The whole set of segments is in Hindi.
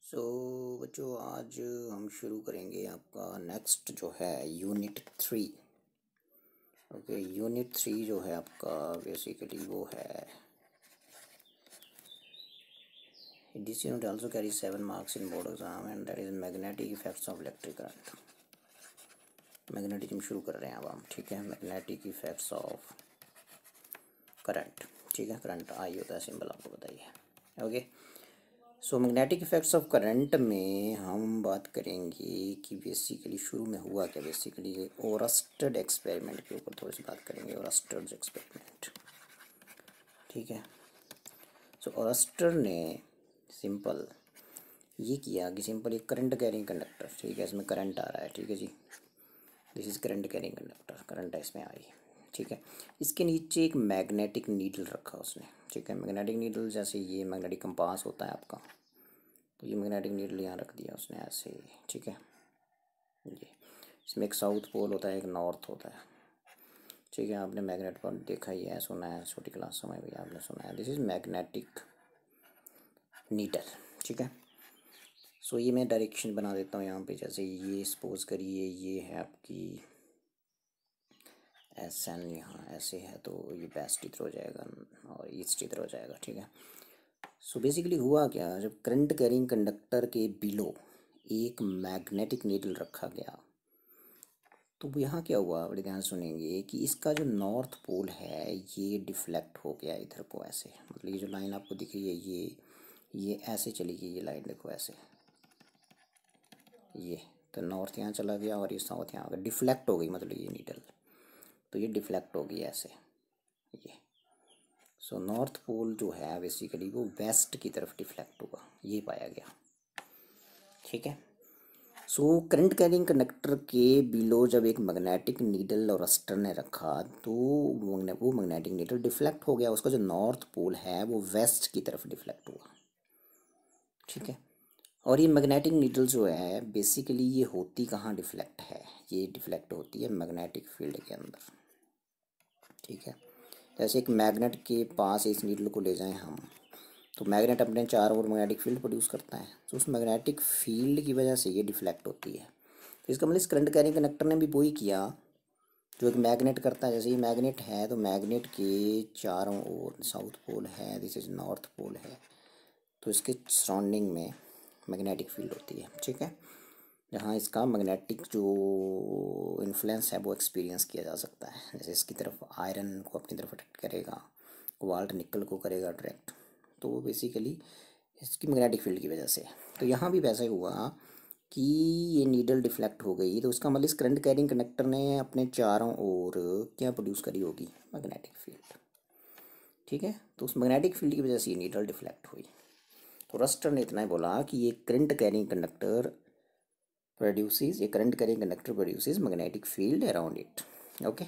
सो बच्चों आज हम शुरू करेंगे आपका नेक्स्ट जो है यूनिट 3। ओके, यूनिट 3 जो है आपका बेसिकली वो है this unit also carry 7 marks in board exam and that is magnetic effects of electric current. Magnetism शुरू कर रहे हैं अब हम, ठीक है। मैग्नेटिक इफेक्ट्स ऑफ करंट, ठीक है। करंट आई होता है सिंबल, आपको बताइए। Okay, so magnetic effects of current में हम बात करेंगे कि बेसिकली शुरू में हुआ क्या। बेसिकली ओरस्टेड एक्सपेरिमेंट के ऊपर थोड़ी सी बात करेंगे। ओरस्टेड एक्सपेरिमेंट, ठीक है। सो ओरस्टेड ने सिंपल ये किया कि सिंपल एक करंट कैरिंग कंडक्टर, ठीक है, इसमें करंट आ रहा है, ठीक है जी। This is current carrying conductor, current है इसमें आई, ठीक है। इसके नीचे एक मैग्नेटिक नीडल रखा उसने, ठीक है। मैग्नेटिक नीडल जैसे ये मैग्नेटिक कंपास होता है आपका, तो ये मैग्नेटिक नीडल यहाँ रख दिया उसने ऐसे, ठीक है। ये इसमें एक साउथ पोल होता है, एक नॉर्थ होता है, ठीक है। आपने मैग्नेट पर देखा ही है, सुना है, छोटी क्लास में भी आपने सुना है। दिस इज मैग्नेटिक नीडल, ठीक है। सो ये मैं डायरेक्शन बना देता हूँ यहाँ पे। जैसे ये सपोज करिए ये है आपकी एस एन, यहाँ ऐसे है तो ये वेस्ट की तरह हो जाएगा और ईस्ट की तरह हो जाएगा, ठीक है। सो बेसिकली हुआ क्या, जब करंट कैरिंग कंडक्टर के बिलो एक मैग्नेटिक नीडल रखा गया तो यहाँ क्या हुआ, बड़े ध्यान सुनेंगे कि इसका जो नॉर्थ पोल है ये डिफ्लेक्ट हो गया इधर को ऐसे। मतलब ये जो लाइन आपको दिख रही है ये ऐसे चली गई, ये लाइन देखो ऐसे, ये तो नॉर्थ यहाँ चला गया और ये साउथ यहाँ आ गया, डिफ्लेक्ट हो गई। मतलब ये नीडल तो ये डिफ्लेक्ट हो गई ऐसे, ये। सो नॉर्थ पोल जो है बेसिकली वो वेस्ट की तरफ डिफ्लेक्ट हुआ, ये पाया गया, ठीक है। सो करंट कैरिंग कंडक्टर के बिलो जब एक मैग्नेटिक नीडल और रस्टर ने रखा तो वो मैग्नेटिक नीडल डिफ्लेक्ट हो गया, उसका जो नॉर्थ पोल है वो वेस्ट की तरफ डिफ्लेक्ट हुआ, ठीक है। और ये मैग्नेटिक नीडल जो है बेसिकली ये होती कहाँ डिफ्लेक्ट है, ये डिफ्लेक्ट होती है मैग्नेटिक फील्ड के अंदर, ठीक है। जैसे एक मैग्नेट के पास इस नीडल को ले जाएं हम, तो मैग्नेट अपने चारों ओर मैग्नेटिक फील्ड प्रोड्यूस करता है, तो उस मैग्नेटिक फील्ड की वजह से ये डिफ्लेक्ट होती है। तो इसका मतलब इस करंट कैरिंग कंडक्टर ने भी वही किया जो एक मैग्नेट करता है। जैसे ये मैग्नेट है तो मैग्नेट के चारों ओर साउथ पोल है, दिस इज नॉर्थ पोल है, तो इसके सराउंडिंग में मैग्नेटिक फील्ड होती है, ठीक है। जहाँ इसका मैग्नेटिक जो इन्फ्लुएंस है वो एक्सपीरियंस किया जा सकता है। जैसे इसकी तरफ आयरन को अपनी तरफ अट्रैक्ट करेगा, कोबाल्ट निकल को करेगा अट्रैक्ट, तो वो बेसिकली इसकी मैग्नेटिक फील्ड की वजह से। तो यहाँ भी वैसा ही हुआ कि ये नीडल डिफ्लेक्ट हो गई, तो उसका मतलब इस करंट कैरिंग कंडक्टर ने अपने चारों ओर क्या प्रोड्यूस करी होगी, मैग्नेटिक फील्ड, ठीक है। तो उस मैग्नेटिक फील्ड की वजह से ये नीडल डिफ्लेक्ट हुई। तो रस्टर ने इतना ही बोला कि ये करंट कैरिंग कंडक्टर प्रोड्यूसेस, ये current carrying conductor produces magnetic field around it. Okay,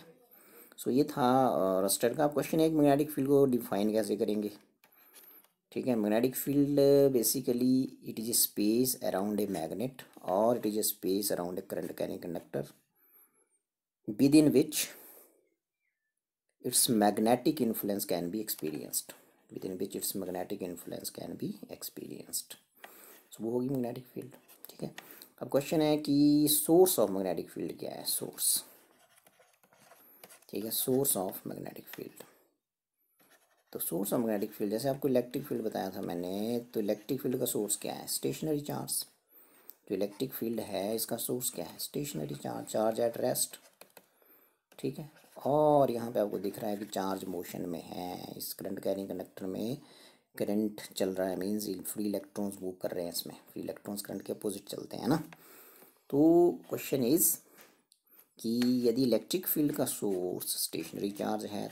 so ये था रस्टर का। क्वेश्चन है कि मैग्नेटिक फील्ड को डिफाइन कैसे करेंगे, ठीक है। Magnetic field basically it is a space around a magnet और it is a space around a current carrying conductor within which its magnetic influence can be experienced, within which its magnetic influence can be experienced। so वो होगी मैग्नेटिक फील्ड, ठीक है। अब क्वेश्चन है कि सोर्स ऑफ मैग्नेटिक फील्ड क्या है, सोर्स, ठीक है। सोर्स ऑफ मैग्नेटिक फील्ड, तो सोर्स ऑफ मैग्नेटिक फील्ड जैसे आपको इलेक्ट्रिक फील्ड बताया था मैंने, तो इलेक्ट्रिक फील्ड का सोर्स क्या है, स्टेशनरी चार्ज। जो इलेक्ट्रिक फील्ड है इसका सोर्स क्या है, stationary charge, charge at rest, ठीक है। और यहाँ पे आपको दिख रहा है कि चार्ज मोशन में है। इस करंट कैरिंग कंडक्टर में करंट चल रहा है, मीन्स फ्री इलेक्ट्रॉन्स मूव कर रहे हैं इसमें, फ्री इलेक्ट्रॉन्स करंट के अपोजिट चलते हैं ना। तो क्वेश्चन इज कि यदि इलेक्ट्रिक फील्ड का सोर्स स्टेशनरी चार्ज है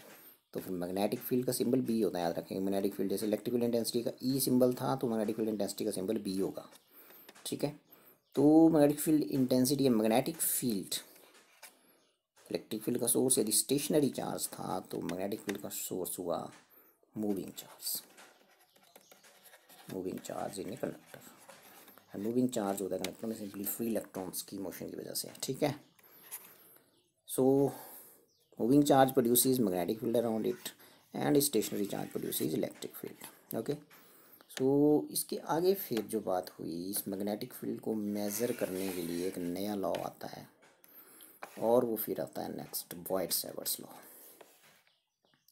तो फिर मैग्नेटिक फील्ड का सिंबल बी होता है, याद रखेंगे। मैग्नेटिक फील्ड जैसे इलेक्ट्रिक फील्ड इंटेंसिटी का ई सिंबल था तो मैग्नेटिक फील्ड इंटेंसिटी का सिंबल बी होगा, ठीक है। तो मैग्नेटिक फील्ड इंटेंसिटी या मैग्नेटिक फील्ड, इलेक्ट्रिक फील्ड का सोर्स यदि स्टेशनरी चार्ज था तो मैग्नेटिक फील्ड का सोर्स हुआ moving charge, moving charge in a conductor. Moving charge होता है कंडक्टर में सिंपली फ्री इलेक्ट्रॉन्स की मोशन की वजह से, ठीक है। So moving charge produces magnetic field around it and stationary charge produces electric field, okay. तो इसके आगे फिर जो बात हुई, इस मैग्नेटिक फील्ड को मेज़र करने के लिए एक नया लॉ आता है, और वो फिर आता है नेक्स्ट वॉइट-सैवर्ट्स लॉ।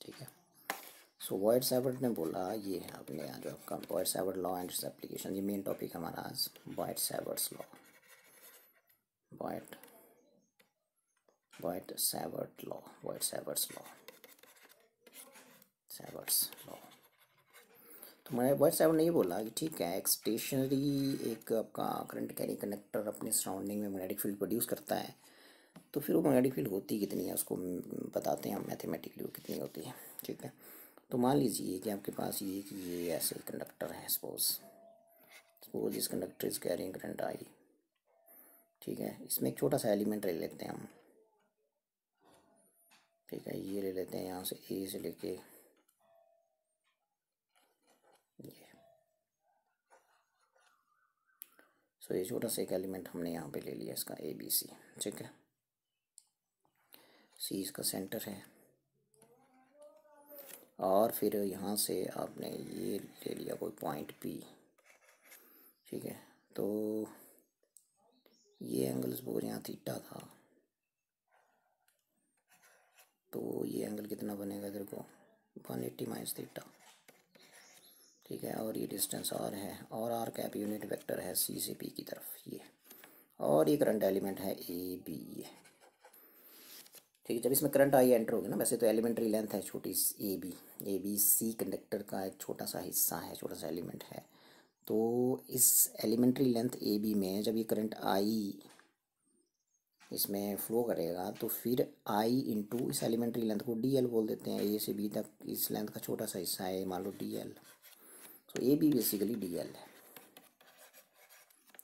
ठीक है, सो वॉइट-सैवर्ट ने बोला, ये है अपने यहाँ जो आपका Biot Savart law and its application, ये मेन टॉपिक हमारा आज Biot Savart's law, Biot Savart law, Biot Savart's law, Savart's law. तो मैंने वॉइट-सैवर्ट ने ये बोला कि ठीक है, एक स्टेशनरी एक आपका करंट कैरी कंडक्टर अपने सराउंडिंग में मैग्नेटिक फील्ड प्रोड्यूस करता है, तो फिर वो मैग्नेटिक फील्ड होती कितनी है उसको बताते हैं हम मैथमेटिकली, वो कितनी होती है। ठीक है, तो मान लीजिए कि आपके पास ये ऐसे कंडक्टर है, सपोज इस conductor is carrying current I. ठीक है, इसमें एक छोटा सा एलिमेंट ले लेते हैं हम। ठीक है, ये ले लेते हैं यहाँ से ए से लेके ये, सो ये छोटा सा एक एलिमेंट हमने यहाँ पे ले लिया, इसका ए बी सी। ठीक है, सी इसका सेंटर है, और फिर यहाँ से आपने ये ले लिया कोई पॉइंट पी। ठीक है, तो ये एंगल सपोज यहाँ थीटा था, तो ये एंगल कितना बनेगा इधर को 180 माइनस थीटा। ठीक है, और ये डिस्टेंस आर है, और आर कैप यूनिट वेक्टर है सी से पी की तरफ ये, और ये करंट एलिमेंट है ए बी ये। ठीक है, जब इसमें करंट आई एंटर होगी ना, वैसे तो एलिमेंट्री लेंथ है छोटी ए बी सी कंडक्टर का एक छोटा सा हिस्सा है, छोटा सा एलिमेंट है। तो इस एलिमेंट्री लेंथ ए बी में जब ये करंट आई इसमें फ्लो करेगा, तो फिर आई इंटू इस एलिमेंट्री लेंथ को डी एल बोल देते हैं, ए से बी तक इस लेंथ का छोटा सा हिस्सा है, मान लो डी एल। तो A B basically D L है।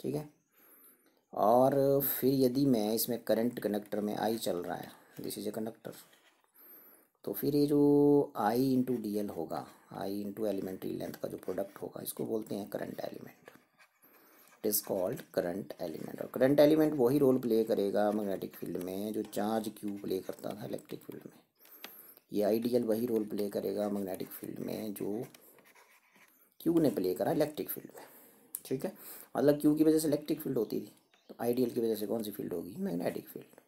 ठीक है, और फिर यदि मैं इसमें करंट कंडक्टर में आई चल रहा है, दिस इज ए कंडक्टर, तो फिर ये जो आई इंटू डी एल होगा, आई इंटू एलिमेंट्री लेंथ का जो प्रोडक्ट होगा, इसको बोलते हैं current element. It is called current element. और करंट एलिमेंट वही रोल प्ले करेगा मैग्नेटिक फील्ड में जो चार्ज क्यू प्ले करता था इलेक्ट्रिक फील्ड में। ये आइडियल वही रोल प्ले करेगा मैग्नेटिक फील्ड में जो क्यू ने प्ले करा इलेक्ट्रिक फील्ड में। ठीक है, मतलब क्यू की वजह से इलेक्ट्रिक फील्ड होती थी, तो आइडियल की वजह से कौन सी फील्ड होगी, मैग्नेटिक फील्ड।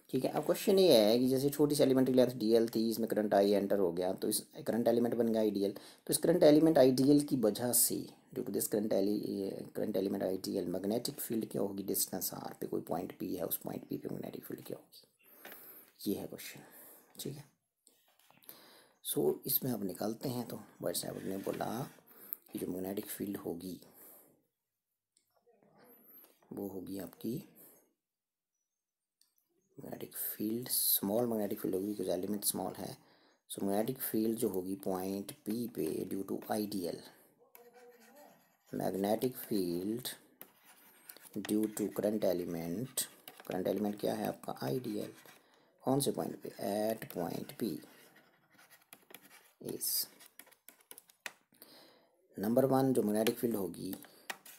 ठीक है, अब क्वेश्चन ये है कि जैसे छोटी सी एलिमेंट्री लेंथ डी एल थी, इसमें करंट आई एंटर हो गया, तो इस करंट एलिमेंट बन गया आइडियल। तो इस करंट एलिमेंट आइडियल की वजह से, due to this current element I D L, magnetic field क्या होगी, डिस्टेंस आर पे कोई पॉइंट पी है, उस पॉइंट पी पे मैग्नेटिक फील्ड क्या होगी, ये है क्वेश्चन। ठीक है, सो इसमें अब निकालते हैं। तो वॉइट-सैवर्ट ने बोला कि जो मैग्नेटिक फील्ड होगी वो होगी आपकी magnetic field, small magnetic field होगी बिकॉज एलिमेंट स्मॉल है। सो मैग्नेटिक फील्ड जो होगी पॉइंट पी पे due to I D L, magnetic field due to current element क्या है आपका आइडियल, कौन से पॉइंट पे, at point P is number one. जो मैग्नेटिक फील्ड होगी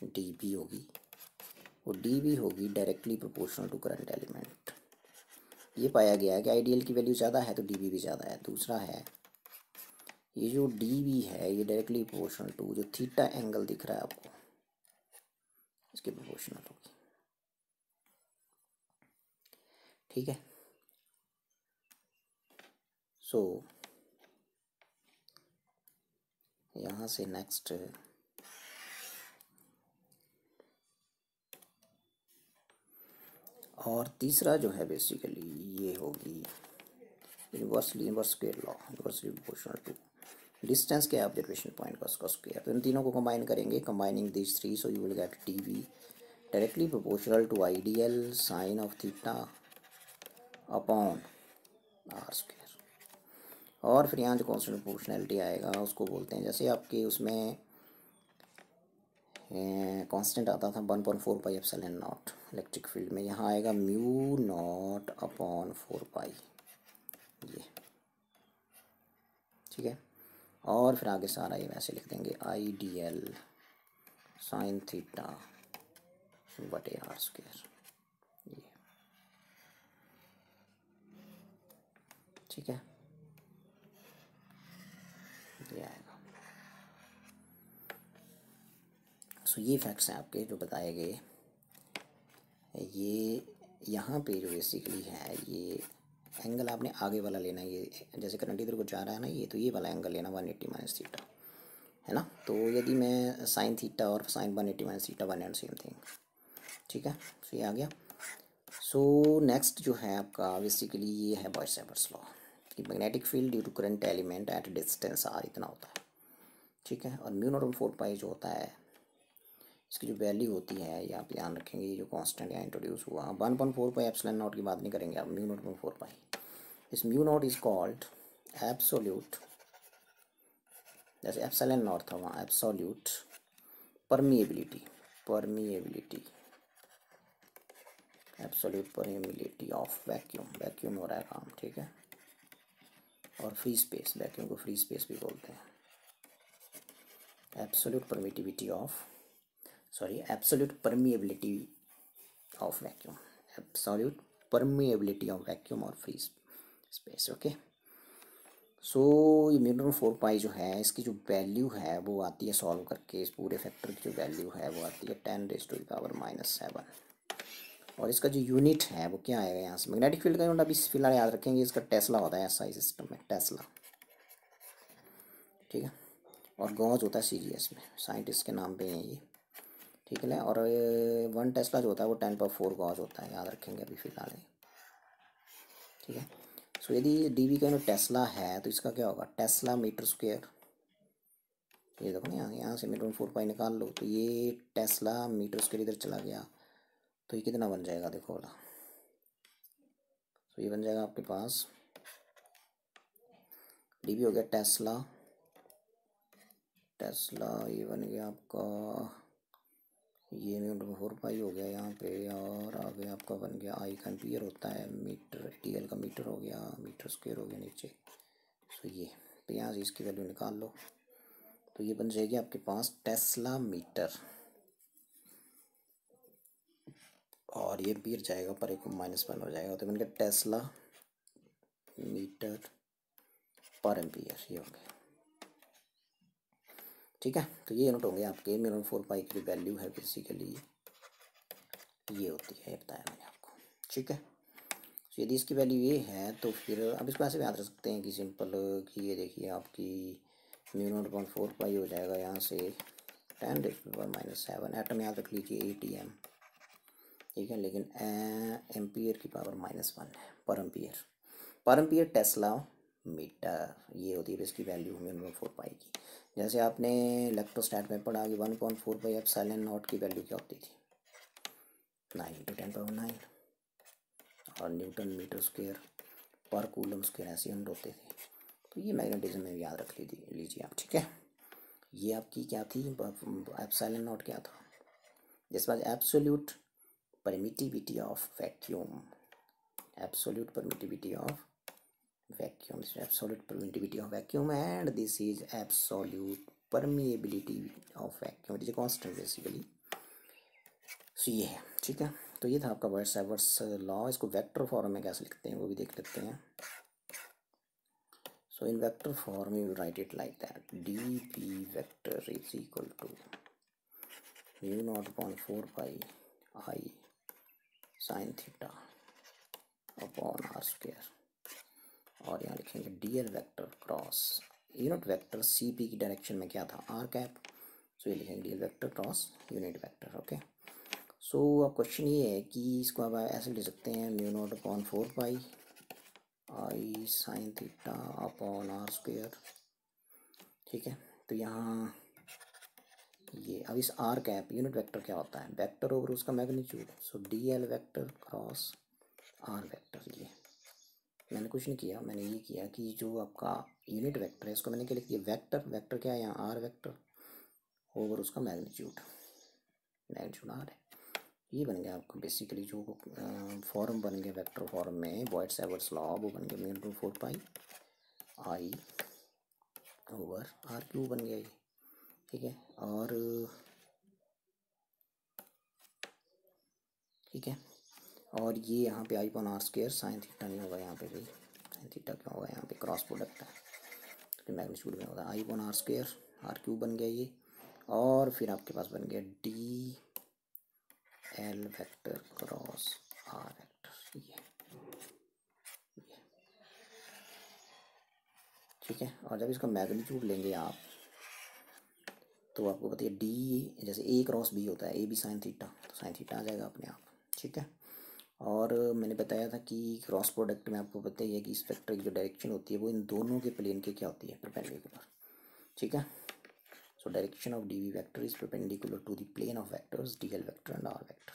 डी बी होगी, वो डी बी होगी directly proportional to current element. ये पाया गया है कि आइडियल की वैल्यू ज़्यादा है तो डी बी भी ज़्यादा है। दूसरा है ये जो डी बी है ये डायरेक्टली प्रोपोर्शनल टू जो थीटा एंगल दिख रहा है आपको, इसके प्रोपोर्शनल होगी। ठीक है, सो यहाँ से नेक्स्ट और तीसरा जो है बेसिकली ये होगी inverse square law, inversely proportional to distance के ऑब्जर्वेशन पॉइंट का उसका स्क्वायर। तो इन तीनों को कंबाइन करेंगे, combining this three, so you will get D V directly proportional to I D L sine of theta upon R square. और फिर यहाँ जो कॉन्स्टेंट प्रोपोर्शनैलिटी आएगा उसको बोलते हैं, जैसे आपके उसमें कांस्टेंट आता था 1/4 pi epsilon not electric field में, यहाँ आएगा म्यू नॉट अपॉन 4 पाई ये। ठीक है, और फिर आगे सारा ये वैसे लिख देंगे आइडियल साइन थीटा बटे आर स्क्वायर ये। ठीक है, ये आएगा। सो ये फैक्ट्स हैं आपके जो बताए गए। ये यहाँ पे जो बेसिकली है, ये एंगल आपने आगे वाला लेना है, ये जैसे करंट इधर को जा रहा है ना, ये तो ये वाला एंगल लेना 180 माइनस थीटा, है ना। तो यदि मैं साइन थीटा और sine 180 minus theta one and same thing, ठीक है। सो ये आ गया। सो नेक्स्ट जो है आपका बेसिकली ये है बॉयड-सैवर्स लॉ कि magnetic field due to current element at distance R इतना होता है, ठीक है। और म्यू नॉट 4 पाई जो होता है, इसकी जो वैल्यू होती है, ये आप ध्यान रखेंगे, ये जो कांस्टेंट यहाँ इंट्रोड्यूस हुआ 1.4 पाई एप्सिलॉन नॉट की बात नहीं करेंगे आप, म्यू नॉट 4 पाई। इस mu naught is called absolute, जैसे एप्सिलॉन नॉट था वहाँ, absolute permeability, absolute permeability of vacuum, vacuum हो रहा है काम, ठीक है। और फ्री स्पेस, वैक्यूम को फ्री स्पेस भी बोलते हैं। Absolute permittivity of, sorry absolute permeability of vacuum, absolute permeability of vacuum और फ्री स्पेस, ओके। सो ये म्यू नॉट 4 पाई जो है, इसकी जो वैल्यू है वो आती है सॉल्व करके, इस पूरे फैक्टर की जो वैल्यू है वो आती है 10⁻⁻⁷। और इसका जो यूनिट है वो क्या आएगा यहाँ से, मैग्नेटिक फील्ड का यूनिट अभी फिलहाल याद रखेंगे, इसका टेस्ला होता है एसआई सिस्टम में, टेस्ला, ठीक है। और गॉज होता है सीजीएस में, साइंटिस्ट के नाम पे है ये, ठीक है ना। और 1 टेस्ला जो होता है वो 10⁴ गॉज होता है, याद रखेंगे अभी फिलहाल, ठीक है। सो यदि डीवी का यूनिट टेस्ला है तो इसका क्या होगा, टेस्ला मीटर स्क्वायर। ये देखो ना, यहाँ से मीटर 4 पाई निकाल लो, तो ये टेस्ला मीटर स्क्वायर इधर चला गया, तो ये कितना बन जाएगा देखो वाला। तो ये बन जाएगा आपके पास, डीवी हो गया टेस्ला, ये बन गया आपका, ये मीटर 4 पाई हो गया यहाँ पे, और आगे आपका बन गया आई का एम्पियर होता है, मीटर टीएल का मीटर हो गया, मीटर स्क्वायर हो गया नीचे। सो ये तो यहाँ से इसकी वैल्यू निकाल लो, तो ये बन जाएगी आपके पास टेस्ला मीटर, और ये एम्पियर जाएगा पर एक -1 हो जाएगा, तो बन गया टेस्ला मीटर पर एम्पियर, ये हो गया, ठीक है। तो ये नोट होंगे आपके म्यू नॉट 4 पाई की वैल्यू है बेसिकली ये होती है, बताया मैंने आपको, ठीक है। तो यदि इसकी वैल्यू ये है तो फिर अब इसको ऐसे भी याद रख सकते हैं कि सिंपल कि ये देखिए आपकी म्यू नॉट 4 पाई हो जाएगा यहाँ से 10⁻⁻⁷, एटम याद रख लीजिए ATM, ठीक है। लेकिन एम्पियर की पावर -1 है, पर एम्पियर टेस्ला मीटर, ये होती है इसकी वैल्यू म्यू नॉट 4 पाई की। जैसे आपने इलेक्ट्रोस्टैट में पढ़ा कि 1.4 पाई एप्सिलॉन नॉट की वैल्यू क्या होती थी, 9×10⁹, और न्यूटन मीटर स्क्वायर पर कूलम स्क्वायर ऐसे यूनिट होते थे। तो ये मैग्नेटिज्म में याद रख लीजिए आप, ठीक है। ये आपकी क्या थी, एप्सिलॉन नॉट क्या था, this was absolute permittivity of vacuum, absolute permittivity of vacuum, this is absolute permittivity of vacuum and this is absolute permeability of vacuum, it is a constant basically। So ये है, ठीक है। तो ये था आपका बॉयड-सैवर्स लॉ, इसको वेक्टर फॉर्म में कैसे लिखते हैं वो भी देख लेते हैं। So in vector form you will write it like that, D P vector is equal to mu not upon 4 pi I sine theta upon R square, और यहाँ लिखेंगे DL vector cross unit vector C P की डायरेक्शन में क्या था, आर कैप। सो ये लिखेंगे DL vector cross unit vector, okay. So अब क्वेश्चन ये है कि इसको आप ऐसे ले सकते हैं, mu not upon 4 pi I sine theta upon R square, ठीक है। तो यहाँ ये अब इस आर कैप यूनिट वेक्टर क्या होता है, वेक्टर ओवर उसका magnitude, so D L vector cross R vector. ये मैंने कुछ नहीं किया, मैंने ये किया कि जो आपका यूनिट वेक्टर है इसको मैंने क्या लिख दिया, वेक्टर क्या है यहाँ, आर वेक्टर ओवर उसका मैग्नीट्यूड आर है। ये बन गया आपका बेसिकली जो फॉर्म बन गया वेक्टर फॉर्म में बॉयड-सैवर्स लॉ, वो बन गया mu naught 4 pi I over R cube बन गया ये, ठीक है। और ठीक है, और ये यहाँ पे I upon R square sine theta नहीं होगा यहाँ पे भी, साइन थीटा क्या होगा यहाँ पे क्रॉस प्रोडक्ट है, तो मैग्नीट्यूड में होगा I upon R square, R cube बन गया ये, और फिर आपके पास बन गया D L vector cross R vector, ये ठीक है। और जब इसका मैग्नीट्यूड लेंगे आप तो आपको बताइए डी जैसे ए क्रॉस बी होता है, ए बी साइन थीटा, तो साइन थीटा आ जाएगा अपने आप, ठीक है। और मैंने बताया था कि क्रॉस प्रोडक्ट में आपको पता ही है कि इस वेक्टर की जो डायरेक्शन होती है वो इन दोनों के प्लेन के क्या होती है, परपेंडिकुलर, ठीक है। So direction of D V vector is perpendicular to the plane of vectors D L vector and R vector,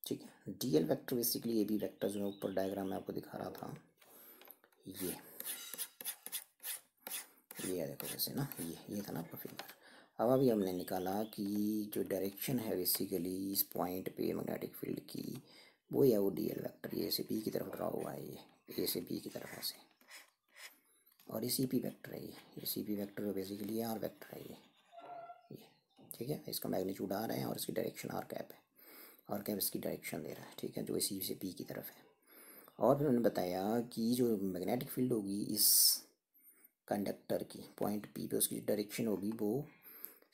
ठीक है। D L vector basically A B vector जो मैं ऊपर डायग्राम में आपको दिखा रहा था, ये देखो जैसे ना, ये था ना आपका फिगर। अब अभी हमने निकाला कि जो डायरेक्शन है बेसिकली इस पॉइंट पे मैग्नेटिक फील्ड की, वो है वो डी एल वैक्टर, ये से बी की तरफ ड्रा हुआ है, ये ए से बी की तरफ ऐसे, और ये सी पी वैक्टर है, ये C P vector basically R vector है, ये ठीक है। इसका मैग्नीट्यूड आर है और इसकी डायरेक्शन आर कैप है, आर कैप इसकी डायरेक्शन दे रहा है, ठीक है, जो सी से पी की तरफ है। और फिर उन्होंने बताया कि जो मैग्नेटिक फील्ड होगी इस कंडक्टर की पॉइंट पी पे, उसकी डायरेक्शन होगी वो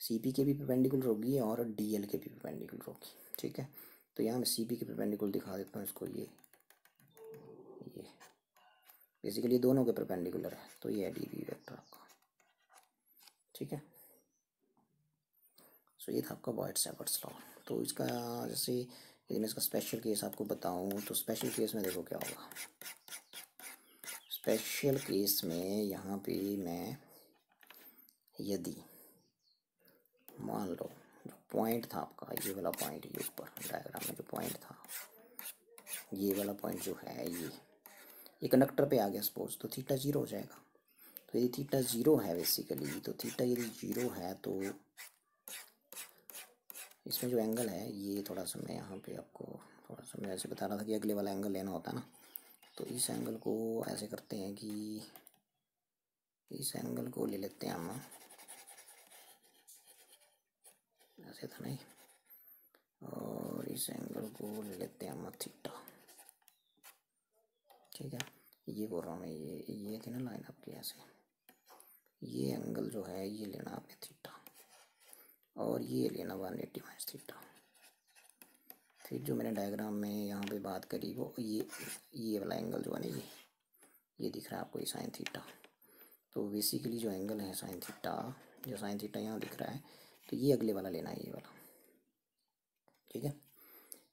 सी पी के भी परपेंडिकुलर होगी और डी एल के भी परपेंडिकुलर होगी, ठीक है। तो यहाँ मैं सी पी के परपेंडिकुलर दिखा देता हूँ इसको, ये बेसिकली दोनों के परपेंडिकुलर है, तो ये है डी वी वेक्टर आपका, ठीक है। सो ये था आपका बॉयड-सैवर्ट्स लॉ। तो इसका जैसे यदि मैं इसका स्पेशल केस आपको बताऊँ तो स्पेशल केस में देखो क्या होगा। स्पेशल केस में यहाँ पे मैं यदि मान लो जो पॉइंट था आपका, ये वाला पॉइंट, ये ऊपर डायग्राम में जो पॉइंट था, ये वाला पॉइंट जो है ये कंडक्टर पे आ गया सपोज, तो थीटा जीरो हो जाएगा। तो यदि थीटा जीरो है बेसिकली, तो थीटा यदि जीरो है तो इसमें जो एंगल है ये थोड़ा सा मैं यहाँ पे आपको थोड़ा सा मैं ऐसे बता रहा था कि अगले वाला एंगल लेना होता है ना, तो इस एंगल को ऐसे करते हैं कि इस एंगल को ले लेते हैं हम, ऐसे था नहीं, और इस एंगल को ले लेते हैं हम थीटा, ठीक है। ये बोल रहा हूँ मैं, ये थी ना लाइन आपकी ऐसे, ये एंगल जो है ये लेना आपने थीटा, और ये लेना 180 माइनस थीटा। फिर जो मैंने डायग्राम में यहाँ पे बात करी वो ये वाला एंगल जो है ना, ये दिख रहा है आपको, ये साइन थीटा। तो बेसिकली जो एंगल है साइन थीटा, जो साइन थीटा यहाँ दिख रहा है, तो ये अगले वाला लेना है, ये वाला, ठीक है।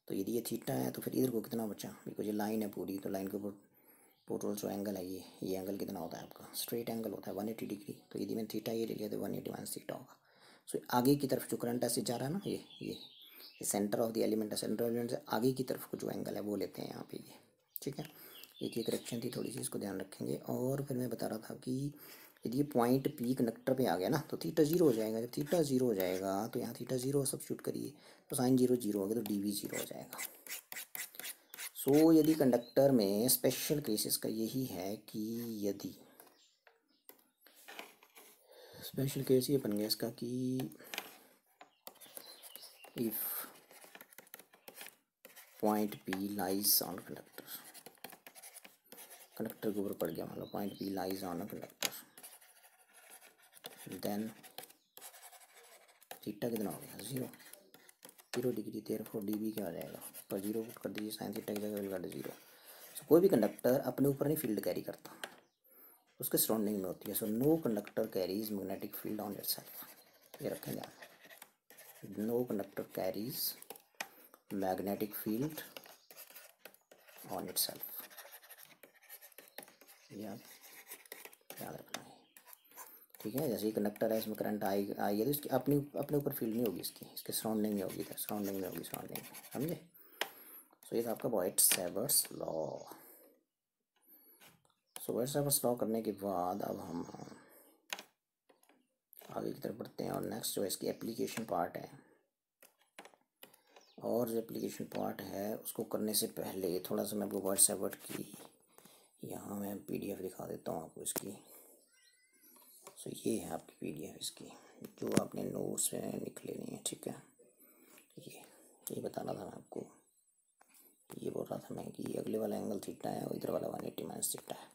तो यदि ये थीटा है तो फिर इधर को कितना बचा, बिकॉज ये लाइन है पूरी, तो लाइन के ऊपर टोटल जो एंगल है ये एंगल कितना होता है आपका, स्ट्रेट एंगल होता है 180 डिग्री। तो यदि मैंने थीटा ये ले लिया तो 180 माइनस थीटा होगा। सो आगे की तरफ जो करंट ऐसे जा रहा है ना, ये सेंटर ऑफ द एलिमेंट है, सेंटर ऑफ एलिमेंट से आगे की तरफ को जो एंगल है वो लेते हैं यहाँ पे, ये ठीक है। एक करेक्शन थी थोड़ी सी, इसको ध्यान रखेंगे। और फिर मैं बता रहा था कि यदि ये पॉइंट पी कंडक्टर पे आ गया ना तो थीटा जीरो हो जाएगा। जब थीटा जीरो हो जाएगा तो यहाँ थीटा जीरो सब्स्टिट्यूट करिए, तो साइन जीरो जीरो हो गया, तो डी वी जीरो हो जाएगा। सो यदि कंडक्टर में स्पेशल केसेस का यही है कि यदि स्पेशल केस ये बन गया इसका कि if point P lies on conductor, conductor के ऊपर पड़ गया, मतलब point P lies on a conductor, then theta कितना हो गया, zero degree, therefore D B क्या आ जाएगा, पर जीरो पुट कर दीजिए, साइन थीटा की जगह लगा दे जीरो। सो कोई भी कंडक्टर अपने ऊपर नहीं फील्ड कैरी करता, उसके सराउंडिंग में होती है। So no conductor carries magnetic field on itself, ये रखें ध्यान, no conductor carries magnetic field on itself, याद रखना है, ठीक है। जैसे ही कंडक्टर है इसमें करंट आई है तो इसकी अपने ऊपर फील्ड नहीं होगी, इसके सराउंडिंग में होगी, सराउंडिंग में होगी, सराउंडिंग में, समझे। सो ये था आपका बॉयड-सैवर्ट्स लॉ। सो बॉयड-सैवर्ट्स लॉ करने के बाद अब हम आगे की तरफ बढ़ते हैं, और नेक्स्ट जो है इसकी एप्लीकेशन पार्ट है। और जो एप्लीकेशन पार्ट है उसको करने से पहले थोड़ा सा मैं आपको बॉयड-सैवर्ट की यहाँ मैं PDF दिखा देता हूँ आपको इसकी। सो ये है आपकी PDF इसकी, जो आपने नोट्स में लिख लेनी है, ठीक है। ये बताना था मैं आपको, ये बोल रहा था मैं कि अगले वाला एंगल थीटा है और इधर वाला 180 माइनस थीटा है,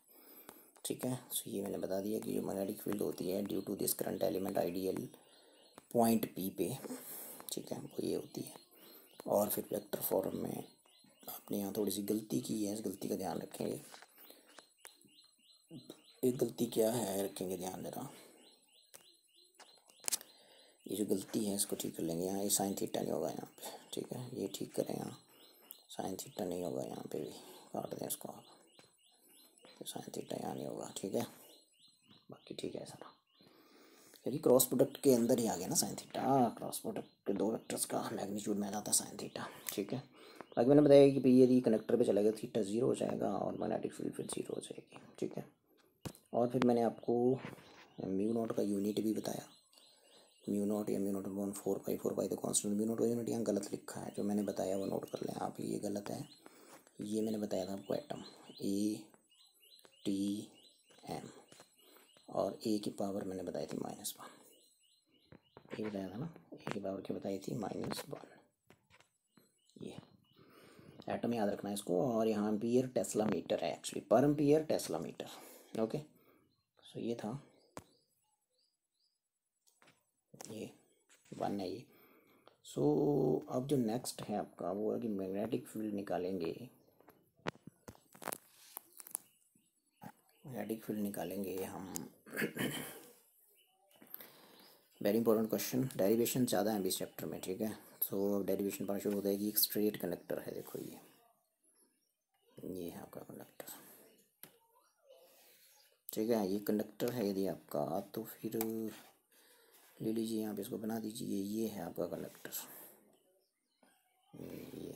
ठीक है। सो ये मैंने बता दिया कि जो मैग्नेटिक फील्ड होती है due to this current element I D L point P पे, ठीक है, वो ये होती है। और फिर वेक्टर फॉर्म में आपने यहाँ थोड़ी सी गलती की है, इस गलती का ध्यान रखेंगे। एक गलती क्या है, रखेंगे ध्यान देना, ये जो गलती है इसको ठीक कर लेंगे। यहाँ ये साइन थीटा नहीं होगा यहाँ पे, ठीक है, ये ठीक करें, यहाँ साइन थीटा नहीं होगा, यहाँ पे भी काट दें इसको आप, तो साइन थीटा यहाँ नहीं होगा, ठीक है, बाकी ठीक है सारा, क्योंकि क्रॉस प्रोडक्ट के अंदर ही आ गया ना साइन थीटा, क्रॉस प्रोडक्ट के दो वेक्टर्स का मैग्नीट्यूड में आ जाता है साइन थीटा, ठीक है। बाकी मैंने बताया कि भाई यदि कनेक्टर पे चला गया थीटा जीरो हो जाएगा और मैग्नेटिक फील्ड फिर जीरो हो जाएगी, ठीक है। और फिर मैंने आपको म्यू नॉट का यूनिट भी बताया, म्यू नॉट या म्यू नॉट अपॉन 4 पाई तो कॉन्स्टेंट, म्यू नॉट का यूनिट यहाँ गलत लिखा है, जो मैंने बताया वो नोट कर लें आप, ये गलत है। ये मैंने बताया था आपको एटम ATM, और ए की पावर मैंने बताई थी -1, ये बताया था ना, ए की पावर क्या बताई थी, -1, ये एटम याद रखना है इसको। और यहाँ एम्पियर टेस्ला मीटर है, एक्चुअली पर ampere Tesla metre, okay. So ये था, ये 1 है ये। सो अब जो नेक्स्ट है आपका वो है कि मैग्नेटिक फील्ड निकालेंगे, मैग्नेटिक फील्ड निकालेंगे हम। वेरी इंपॉर्टेंट क्वेश्चन, डेरिवेशन ज़्यादा है इस चैप्टर में, ठीक है। सो अब डेरिवेशन पढ़ना शुरू होता है कि एक स्ट्रेट कंडक्टर है, देखो ये है आपका कंडक्टर, ठीक है, ये कंडक्टर है यदि आपका, तो फिर ले लीजिए यहाँ पे इसको बना दीजिए, ये है आपका कंडक्टर, ये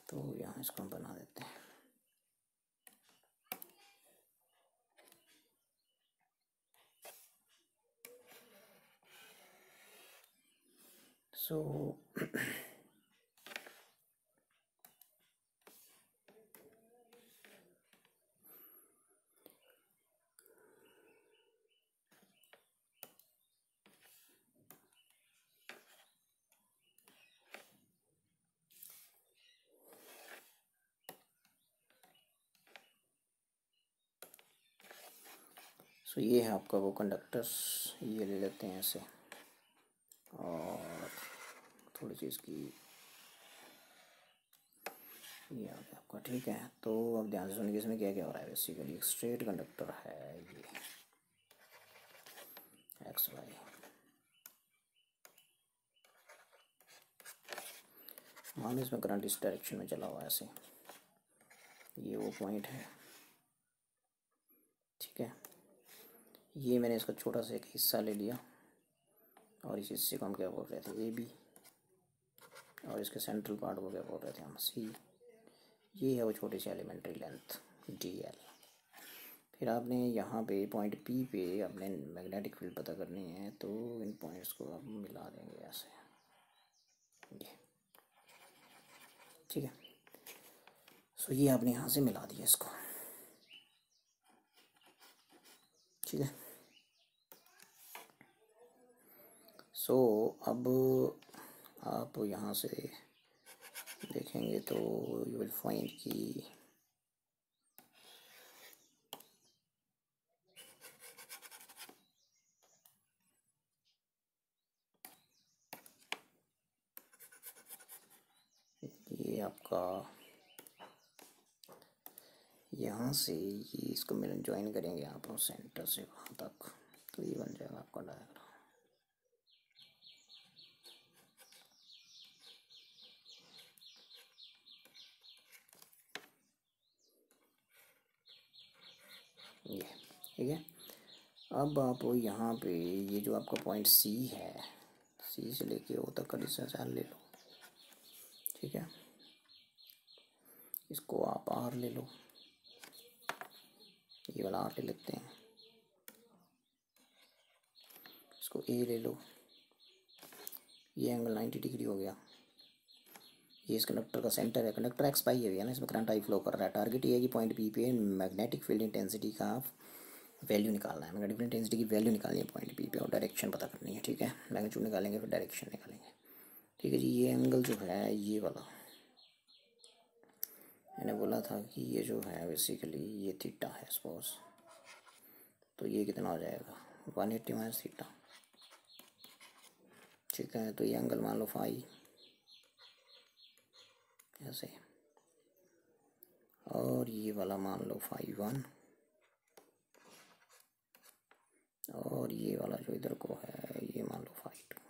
तो यहाँ इसको हम बना देते हैं। सो ये है आपका वो कंडक्टर, ये ले लेते हैं ऐसे, और थोड़ी सी इसकी ये आ गया आपका, ठीक है। तो अब ध्यान से सुनिए इसमें क्या क्या हो रहा है। बेसिकली एक स्ट्रेट कंडक्टर है ये, XY, मान लो इसमें करंट इस डायरेक्शन में चला हुआ है ऐसे, ये वो पॉइंट है, ठीक है। ये मैंने इसका छोटा सा एक हिस्सा ले लिया, और इस हिस्से को हम क्या बोल रहे थे, AB, और इसके सेंट्रल पार्ट को क्या बोल रहे थे हम, C। ये है वो छोटी सी एलिमेंट्री लेंथ DL। फिर आपने यहाँ पे पॉइंट P पे अपने मैग्नेटिक फील्ड पता करनी है, तो इन पॉइंट्स को आप मिला देंगे ऐसे, ये ठीक है। सो ये आपने यहाँ से मिला दिया इसको, ठीक है। सो अब आप यहाँ से देखेंगे तो यू विल फाइंड कि ये आपका यहाँ से ये इसको मिलन ज्वाइन करेंगे आप सेंटर से वहाँ तक, तो ये बन जाएगा आपका डायग्राम। ये ठीक है। अब आप यहाँ पे ये जो आपका पॉइंट C है, C से लेके O तक का डिस्टेंस R ले लो, ठीक है। इसको आप R ले लो, ये वाला R ले लेते हैं, इसको A ले लो, ये एंगल 90 डिग्री हो गया। ये इस कंडक्टर का सेंटर है, कंडक्टर X पाई है भैया ना, इसमें करंट I फ्लो कर रहा है। टारगेट ये है कि पॉइंट P पे मैग्नेटिक फील्ड इंटेंसिटी का वैल्यू निकालना है, मैग्नेटिक फील्ड इंटेंसिटी की वैल्यू निकालनी है पॉइंट P पे, और डायरेक्शन पता करनी है, ठीक है। मैग्नीट्यूड निकालेंगे फिर डायरेक्शन निकालेंगे, ठीक है जी। ये एंगल जो है ये वाला मैंने बोला था कि ये जो है बेसिकली ये थीटा है सपोज, तो ये कितना हो जाएगा 180 माइनस थीटा, ठीक है। तो ये एंगल मान लो फाई ऐसे, और ये वाला मान लो फाई 1, और ये वाला जो इधर को है ये मान लो फाई 2।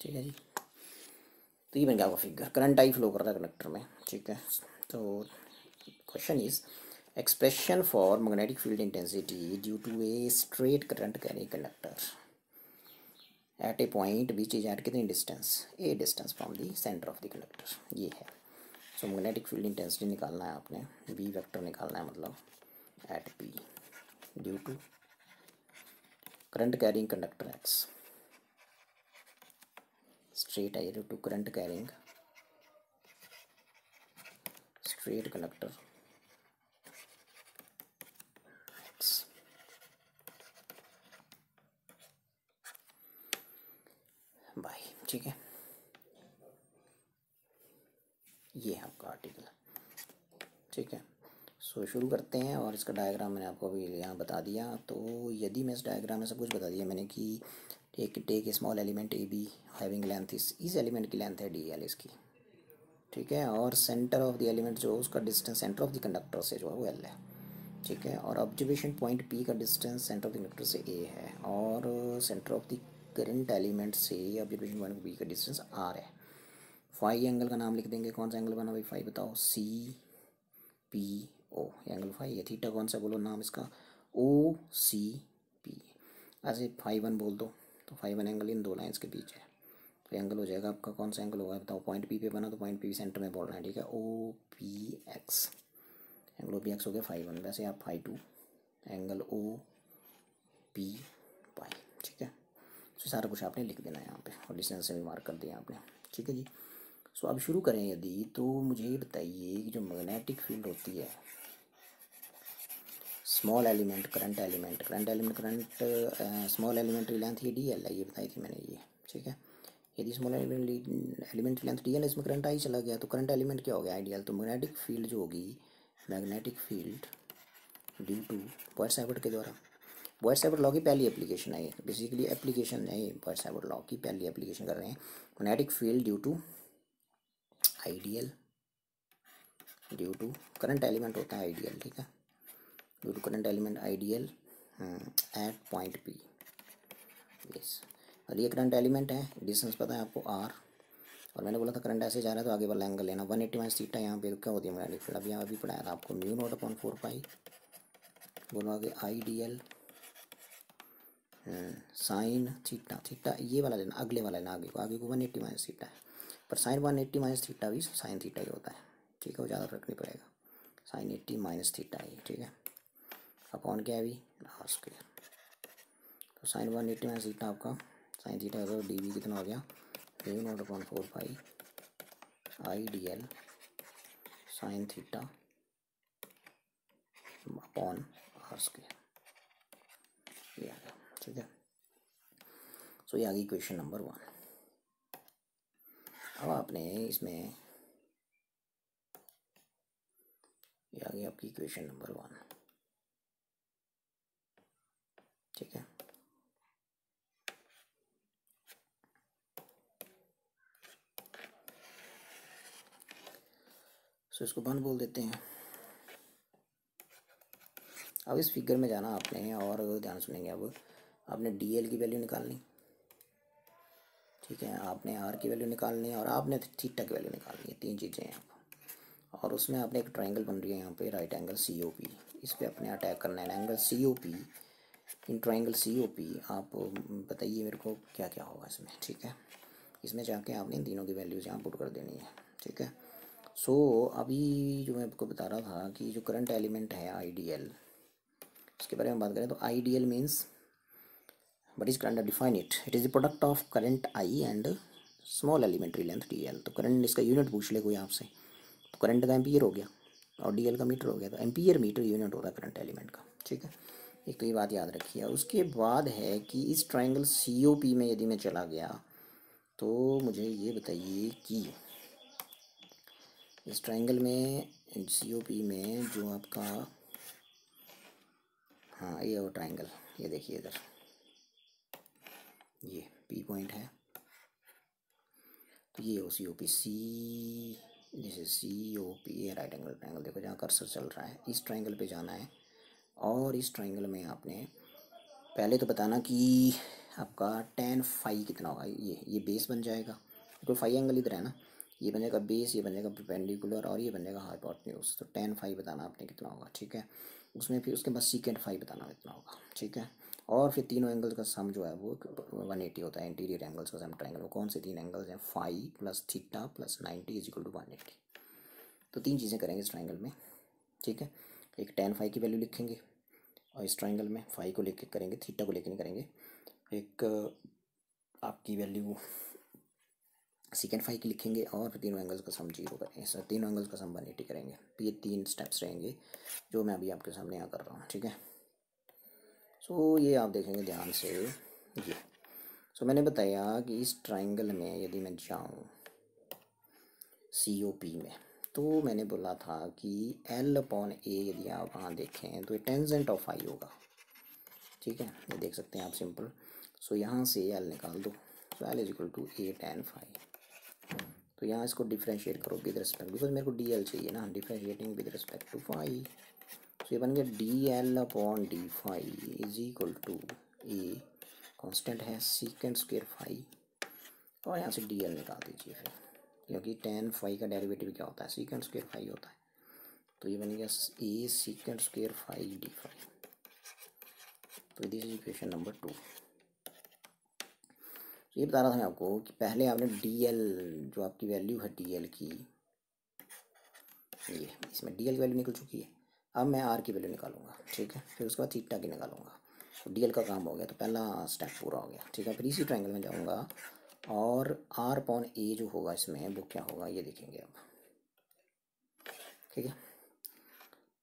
ठीक है जी, तो ये बन गया आपका फिगर। करंट आई फ्लो कर रहा है कंडक्टर में, ठीक है। तो question is expression for magnetic field intensity due to a straight current carrying conductor at a point which is at कितनी distance, a distance from the centre of the conductor, ये है। सो मैग्नेटिक फील्ड इंटेंसिटी निकालना है आपने, बी वेक्टर निकालना है, मतलब at P due to current carrying conductor X, straight arrow to current carrying straight conductor X by, ठीक है। ये है आपका आर्टिकल, ठीक है। सो शुरू करते हैं, और इसका डायग्राम मैंने आपको अभी यहाँ बता दिया। तो यदि मैं इस डायग्राम में सब कुछ बता दिया मैंने कि take a small element A B having length, इस एलिमेंट की लेंथ है डी एल इसकी, ठीक है। और सेंटर ऑफ द एलिमेंट जो उसका distance centre of the conductor से जो है वो एल है, ठीक है। और ऑब्जर्वेशन पॉइंट पी का distance centre of the conductor से ए है, और centre of the current element से ऑब्जर्वेशन पॉइंट बी का डिस्टेंस आर है। फाई एंगल का नाम लिख देंगे, कौन सा एंगल बना भाई फाई बताओ, C P O, angle phi है। थीटा कौन सा बोलो नाम इसका, ओ सी पी। ऐसे फाई 1 बोल दो, तो फाई 1 एंगल इन दो लाइन्स के बीच है, तो एंगल हो जाएगा आपका, कौन सा एंगल होगा बताओ, पॉइंट पी पे बना तो पॉइंट पी सेंटर में बोल रहे हैं, ठीक है। O P X, angle O P X हो गया फाई 1, वैसे आप phi 2 angle O P pi, ठीक है। तो सारा कुछ आपने लिख देना है यहाँ पे, और डिस्टेंस से भी मार्क कर दिया आपने, ठीक है जी। सो अब शुरू करें यदि, तो मुझे ये बताइए कि जो मैग्नेटिक फील्ड होती है, small element current element current small element की लेंथ ये डी एल है, ये बताई थी मैंने ये, ठीक है। यदि small element length D L, इसमें करंट आई चला गया, तो करंट एलिमेंट क्या हो गया आइडियल। तो मैग्नेटिक फील्ड जो होगी, magnetic field due to Biot Savart के द्वारा, बॉयड-सावर्त लॉ की पहली एप्लीकेशन है ये, बेसिकली एप्लीकेशन है ये, बॉयड-सावर्त लॉ की पहली एप्लीकेशन कर रहे हैं। Magnetic field due to ideal, due to current element होता है आइडियल, ठीक है, due to current element ideal at point P, yes. और ये करंट एलिमेंट है, डिस्टेंस पता है आपको आर, और मैंने बोला था करंट ऐसे जा रहा है तो आगे वाला एंगल लेना 180 माइनस थीटा, यहाँ पे क्या होती है मैग्नेटिक फील्ड, अभी यहाँ अभी पढ़ाया था आपको, म्यू नॉट अपॉन 4 पाई, बोलो आगे आई D L sine theta, theta ये वाला लेना, अगले वाला लेना, आगे को 180 माइनस थीटा है, पर साइन 180 माइनस थीटा भी साइन थीटा ही होता है, ठीक है, वो ज़्यादा फर्क नहीं पड़ेगा, साइन 80 माइनस थीटा ही, ठीक है। अपॉन क्या है अभी आर स्क्वायर, तो साइन 180 माइनस थीटा आपका साइन थीटा होगा, डी वी कितना हो गया mu not upon 4 pi I D L sine theta upon R square, ये आ गया, ठीक है। सो ये आ गई क्वेश्चन नंबर 1। अब आपने इसमें ये आ गई आपकी क्वेश्चन नंबर 1, ठीक है। सो इसको 1 बोल देते हैं। अब इस फिगर में जाना आपने, और ध्यान सुनेंगे, अब आपने डी एल की वैल्यू निकालनी, ठीक है, आपने आर की वैल्यू निकालनी है, और आपने थीटा की वैल्यू निकालनी है, 3 चीज़ें हैं आप। और उसमें आपने एक ट्रायंगल बन रही है यहाँ पे, right angle C O P, इस पर अपने अटैक करना है angle C O P, in triangle C O P. आप बताइए मेरे को क्या क्या होगा इसमें, ठीक है। इसमें जाके आपने इन तीनों की वैल्यूज़ यहाँ पुट कर देनी है, ठीक है। सो अभी जो मैं आपको बता रहा था कि जो करंट एलिमेंट है आई डी एल, इसके बारे में बात करें तो ideal means what is current, define it, it is the product of current I and small elementary length dl। तो करंट इसका यूनिट पूछ ले कोई आपसे, तो करंट का एम्पियर हो गया और डीएल का मीटर हो गया, तो एम्पियर मीटर यूनिट होता है करंट एलिमेंट का, ठीक है। एक तो ये बात याद रखिए। उसके बाद है कि इस ट्रायंगल सी ओ पी में यदि मैं चला गया तो मुझे ये बताइए कि इस ट्रायंगल में COP में जो आपका, हाँ ये वो ट्रायंगल, ये देखिए इधर, ये P पॉइंट है, तो ये हो COP C, जैसे COP, ये राइट एंगल ट्रायंगल, देखो जहाँ कर्सर चल रहा है इस ट्रायंगल पे जाना है। और इस ट्रायंगल में आपने पहले तो बताना कि आपका tan फाई कितना होगा। ये बेस बन जाएगा, तो फाई एंगल इधर है ना, ये बन जाएगा बेस, ये बन जाएगा परपेंडिकुलर, और ये बन जाएगा हाइपोटेन्यूज। तो tan फाई बताना आपने कितना होगा, ठीक है। उसमें फिर उसके बाद secant फाई बताना कितना होगा, ठीक है। और फिर तीनों एंगल का सम जो है वो 180 होता है। इंटीरियर एंगल्स का सम ट्रायंगल, वो कौन से तीन एंगल्स हैं, phi plus theta plus 90 is equal to 180। तो तीन चीज़ें करेंगे इस ट्रायंगल में, ठीक है। एक tan फाई की वैल्यू लिखेंगे, और इस ट्रायंगल में फाई को लेके करेंगे, थीटा को लेके नहीं करेंगे। एक आपकी वैल्यू secant फाई की लिखेंगे, और तीनों एंगल्स का सम 0 करेंगे, सर तीनों एंगल्स का सम 180 करेंगे। तो ये तीन स्टेप्स रहेंगे जो मैं अभी आपके सामने यहाँ कर रहा हूँ, ठीक है। सो ये आप देखेंगे ध्यान से, ये सो मैंने बताया कि इस ट्रायंगल में यदि मैं जाऊँ COP में, तो मैंने बोला था कि L/A यदि आप वहाँ देखें तो ये टेंजेंट ऑफ फाई होगा, ठीक है। ये देख सकते हैं आप सिंपल। सो यहाँ से L निकाल दो, तो L is equal to A tan phi. तो यहाँ इसको डिफ्रेंशिएट करो विद रिस्पेक्ट, बिकॉज मेरे को DL चाहिए ना, differentiating with respect to phi. तो ये बन गया DL/D phi is equal to A, constant है secant स्क्वायर फाई, और यहाँ से DL निकाल दीजिए फिर, क्योंकि tan फाई का डेरिवेटिव क्या होता है, secant स्क्वायर फाई होता है। तो ये बन गया A secant square phi D phi. तो दिस इज इक्वेशन नंबर 2। ये बता रहा था मैं आपको कि पहले आपने DL, जो आपकी वैल्यू है DL की, ये इसमें DL की वैल्यू निकल चुकी है। अब मैं R की वैल्यू निकालूंगा, ठीक है। फिर उसके बाद थीटा की निकालूंगा। तो DL का काम हो गया, तो पहला स्टेप पूरा हो गया, ठीक है। फिर इसी ट्रायंगल में जाऊंगा, और R/A जो होगा इसमें वो क्या होगा ये देखेंगे अब, ठीक है।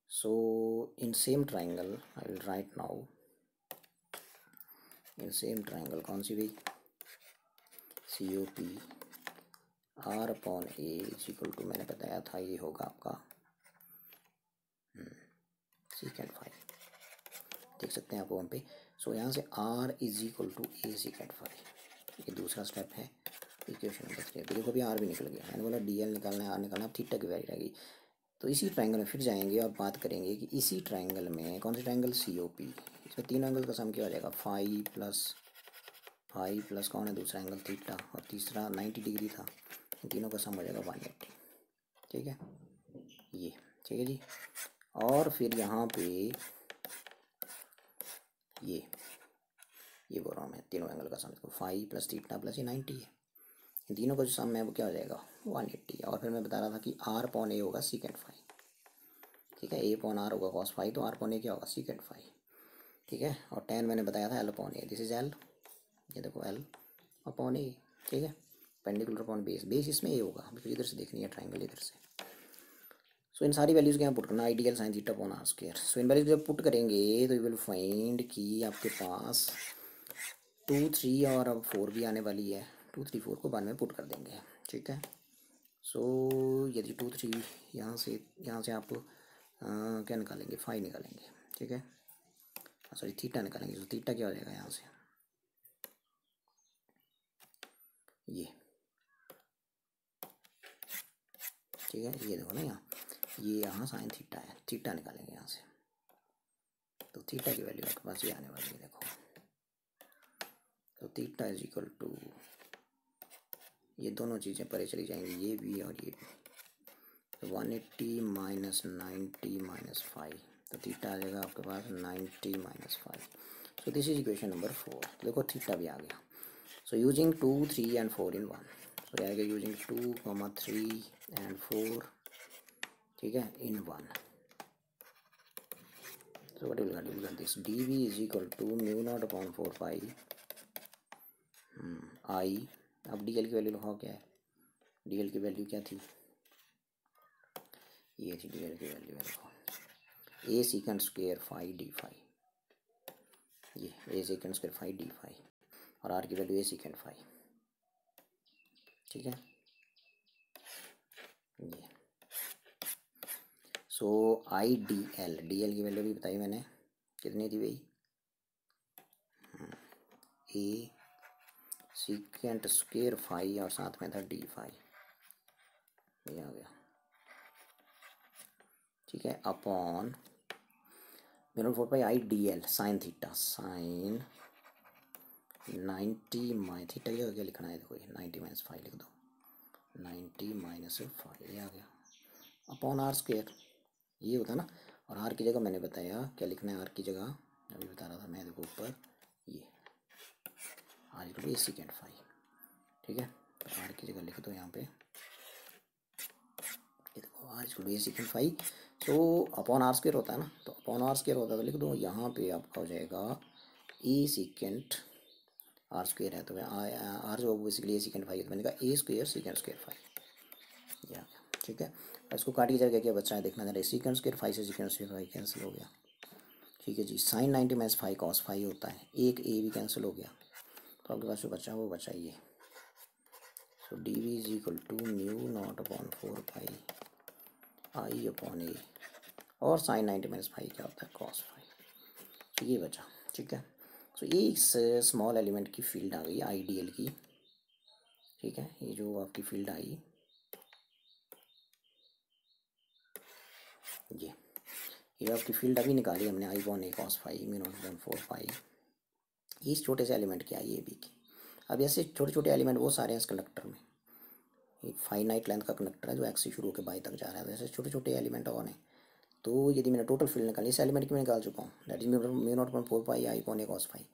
So in same triangle I will write now, in same triangle कौन सी भाई, COP R/A is equal to, मैंने बताया था ये होगा आपका secant फाई, देख सकते हैं आप वहाँ पे। सो यहाँ से R is equal to A secant phi, ये दूसरा स्टेप है इक्वेशन नंबर 3। तो देखो अभी R भी निकल गया, मैंने बोला DL निकालना है, R निकालना, अब थीटा की वैल्यू रहेगी। तो इसी ट्रायंगल में फिर जाएंगे और बात करेंगे कि इसी ट्रायंगल में कौन सी ट्रायंगल, COP, इसमें तीनों एंगल का सम क्या हो जाएगा, फाई प्लस कौन है दूसरा एंगल, थीटा, और तीसरा 90 डिग्री था, इन तीनों का सम हो जाएगा 180, ठीक है। ये ठीक है जी। और फिर यहाँ पे ये बोल रहा हूँ मैं, तीनों एंगल का सम, इसको फाई प्लस थीटा प्लस ये 90 है, इन तीनों का जो सम है वो क्या हो जाएगा, 180। और फिर मैं बता रहा था कि R/A होगा secant फाई, ठीक है। A/R होगा cos फाई, तो R/A क्या होगा, secant फाई, ठीक है। और tan मैंने बताया था L/A, दिस इज L, ये देखो L/A, ठीक है। पेंडिकुलर अपॉन बेस, बेस इसमें ये होगा, बिकॉज इधर से देखनी है ट्रायंगल इधर से। सो इन सारी वैल्यूज़ के यहाँ पुट करना, I DL sine theta upon R square. So इन वैल्यूज जब पुट करेंगे तो यू विल फाइंड कि आपके पास 2, 3 और अब 4 भी आने वाली है, 2, 3, 4 को बाद में पुट कर देंगे, ठीक है। सो यदि 2, 3 यहाँ से आप क्या निकालेंगे, फाई निकालेंगे, ठीक है, सॉरी थीटा निकालेंगे। तो थीटा क्या हो जाएगा यहाँ से, ये ठीक है, ये देखो ना यहाँ, ये यहाँ साइन थीटा है, थीटा निकालेंगे यहाँ से। तो थीटा की वैल्यू आपके पास ये आने वाली है, देखो। तो थीटा इज इक्वल टू, ये दोनों चीज़ें परे चली जाएंगी, ये भी और ये भी, तो 180 माइनस 90 माइनस 5, तो थीटा आ जाएगा आपके पास 90 minus 5। So this is equation number 4। तो देखो थीटा भी आ गया। सो यूजिंग 2, 3 एंड 4 इन 1, सो आएगा यूजिंग 2, 3 एंड 4, ठीक है, इन 1। So what will get this, dv is equal to mu naught upon 4 pi I। अब dl की वैल्यू लगाओ, क्या है dl की वैल्यू क्या थी, ये थी dl की वैल्यू है, देखो a secant square phi d phi, ये a secant square phi d phi, और r की वैल्यू a secant फाई, ठीक है। ये सो आई डी एल की वैल्यू भी बताई मैंने, कितनी थी भाई, ए सीकेंट स्क्वायर फाई और साथ में था डी फाई, ये आ गया, ठीक है, अपॉन मेरे 4 pi I D L sine theta, sine 90 minus theta, ये क्या लिखना है, देखो ये 90 माइनस 5 लिख दो, 90 माइनस 5 ये आ गया, अपॉन आर स्क्वायर, ये होता ना। और आर की जगह मैंने बताया क्या लिखना है, आर की जगह अभी बता रहा था मैं, देखो ऊपर ये R equal A secant phi, ठीक है। तो आर की जगह लिख दो यहाँ पे, ये देखो R equal A secant phi, तो अपॉन आर स्क्वायर होता है ना, तो अपॉन आर स्क्वायर होता है तो लिख दो यहाँ पे आपका हो जाएगा ए सीकेंट, आर स्क्वायर है तो आर जो बेसिकली ए सीकेंट फाई, तो मैंने कहा ए स्क्वायर सीकेंट स्क्वायर फाई, ये आ गया, ठीक है। और इसको काटिए जाएगा, क्या बचा है देखना जरा, सीकेंट स्क्वायर फाई से सीकेंट स्क्वायर फाई कैंसिल हो गया, ठीक है जी। Sine 90 minus phi cos phi होता है, एक ए भी कैंसिल हो गया, तो आपके पास जो बचा वो बचा ये, so D V is equal to mu not upon 4 pi I upon A, और साइन 90 माइनस फाई क्या होता है, कॉस फाई, तो ये बचा, ठीक है। सो ये इस स्मॉल एलिमेंट की फील्ड आ गई आईडीएल की, ठीक है। ये जो आपकी फील्ड आई, ये आपकी फील्ड अभी निकाली हमने, I upon A cos phi mu not upon 4 pi, इस छोटे से एलिमेंट की आई ए बी की। अब ऐसे छोटे छोटे एलिमेंट वो सारे हैं इस कंडक्टर में, ये फाइनाइट लेंथ का कंडक्टर है जो एक्स से शुरू होकर बाई तक जा रहा है, वैसे छोटे छोटे एलिमेंट और हैं। तो यदि मैंने टोटल फील्ड निकाली, इस एलिमेंट की मैं निकाल चुका हूँ, that is mu not upon 4 pi I upon A cos phi.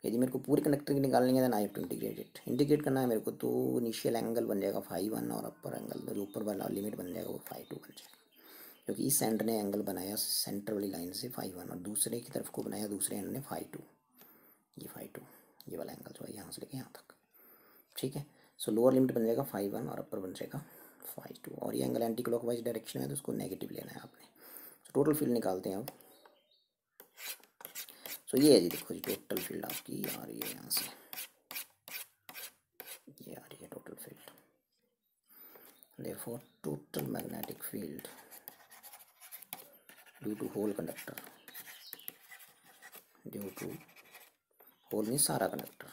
यदि मेरे को पूरे कंडक्टर की निकालनी है then I have to integrate it, integrate करना है मेरे को, तो इनिशियल एंगल बन जाएगा फाई 1 और अपर एंगल जो ऊपर वाला लिमिट बन जाएगा वो फाई 2 बन जाएगा, क्योंकि इस एंड ने एंगल बनाया सेंटर वाली लाइन से फाई 1 और दूसरे की तरफ को बनाया दूसरे एंड ने फाई 2, ये फाई 2, ये वाला एंगल जो है यहाँ से लेके यहाँ तक, ठीक है। सो लोअर लिमिट बन जाएगा फाई 1 और अपर बन जाएगा फाई 2, और ये एंगल एंटी क्लॉकवाइज डायरेक्शन में तो उसको नेगेटिव लेना है आपने। तो टोटल फील्ड निकालते हैं अब। सो ये है जी, देखो जी टोटल फील्ड आपकी आ रही है यहाँ से, ये आ रही है total field, therefore total magnetic field due to whole conductor, due to whole में सारा conductor,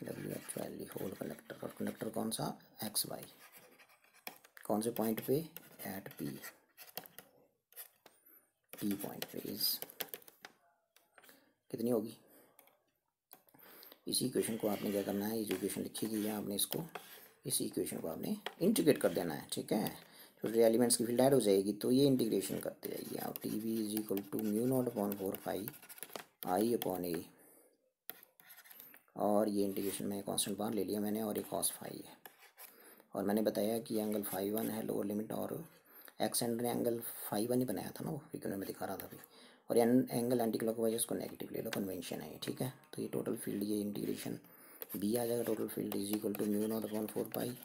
W H value whole conductor, और कंडक्टर कौन सा, एक्स वाई, कौन से पॉइंट पे, एट पी, पी पॉइंट पे इज कितनी होगी, इसी इक्वेशन को आपने क्या करना है, ये जो इक्वेशन लिखी गई है आपने इसको, इसी इक्वेशन को आपने इंटीग्रेट कर देना है, ठीक है। तो एलिमेंट्स की फील्ड ऐड हो जाएगी, तो ये इंटीग्रेशन करते जाइए आप, T V is equal to mu not upon 4 pi I upon A, और ये इंटीग्रेशन में कांस्टेंट बार ले लिया मैंने, और ये कॉस फाई है, और मैंने बताया कि एंगल फाई 1 है लोअर लिमिट, और एक्स एंड ने एंगल फाई 1 ही बनाया था ना, वो फिगर में दिखा रहा था अभी, और एंगल एंटी क्लॉकवाइज उसको नेगेटिव ले लो, कन्वेंशन है, ठीक है। तो ये टोटल फील्ड, ये इंटीग्रेशन बी आ जाएगा, total field is equal to mu not upon 4 pi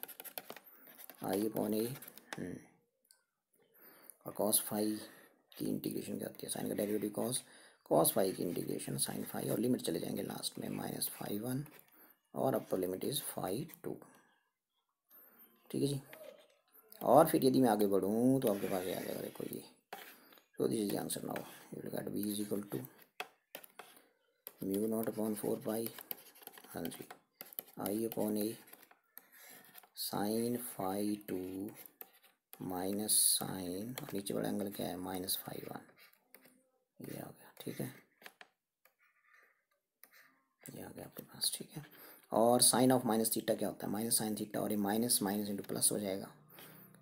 I upon A, और कॉस फाई की इंटीग्रेशन क्या होती है, साइन का डेरिवेटिव कॉस फाई की इंटीग्रेशन साइन फाई, और लिमिट चले जाएंगे लास्ट में माइनस फाई 1 और अपर लिमिट इज़ फाई 2, ठीक है जी। और फिर यदि मैं आगे बढ़ूँ तो आपके पास ये आ जाएगा, देखो ये, so this is the answer now, you will get v is equal to mu naught upon 4 pi, हाँ जी, आई अपॉन ए साइन फाई 2 माइनस साइन, और नीचे वाला एंगल क्या है, माइनस फाई 1, ये आ गया, ठीक है, ये आ गया आपके पास, ठीक है। और साइन ऑफ माइनस थीटा क्या होता है, माइनस साइन थीटा, और ये माइनस माइनस इंटू प्लस हो जाएगा,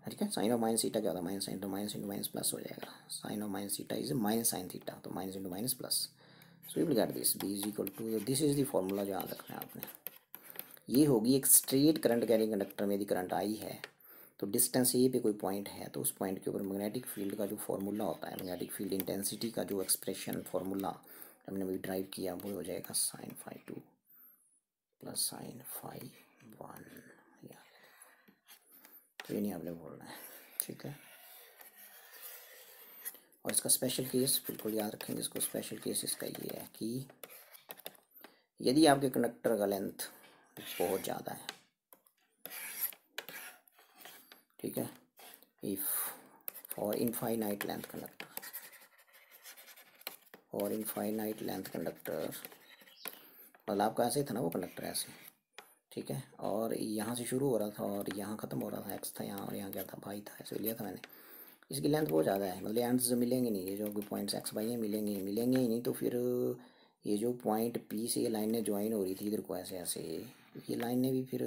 ठीक है। साइन ऑफ माइनस थीटा क्या होता है, माइनस साइन, तो माइनस इंटू माइनस प्लस हो जाएगा, sine of minus theta is minus sine theta, तो minus into minus plus, so you will get this, B is equal to, this is the formula जो याद रखना है आपने। ये होगी एक स्ट्रेट करंट कैरिंग कंडक्टर में यदि करंट आई है, तो डिस्टेंस ए पे कोई पॉइंट है, तो उस पॉइंट के ऊपर मैग्नेटिक फील्ड का जो फॉर्मूला होता है, मैग्नेटिक फील्ड इंटेंसिटी का जो एक्सप्रेशन फॉर्मूला हमने भी ड्राइव किया, वो हो जाएगा sine phi 2 plus sine phi 1, तो ये नहीं आपने बोलना है, ठीक है। और इसका स्पेशल केस बिल्कुल याद रखेंगे, इसको स्पेशल केस इसका ये है कि यदि आपके कंडक्टर का लेंथ बहुत ज़्यादा है, ठीक है। If for infinite length conductor, और इनफाइनाइट लेंथ कंडक्टर मतलब आपका ऐसे था ना वो कंडक्टर ऐसे, ठीक है, और यहाँ से शुरू हो रहा था और यहाँ ख़त्म हो रहा था, एक्स था यहाँ और यहाँ क्या था, वाई था, ऐसे लिया था मैंने। इसकी लेंथ बहुत ज़्यादा है, मतलब एंड्स मिलेंगे नहीं, ये जो पॉइंट्स एक्स वाई हैं मिलेंगे ही नहीं। तो फिर ये जो पॉइंट पी से ये लाइनें ज्वाइन हो रही थी इधर को ऐसे ऐसे, ये लाइनें भी फिर,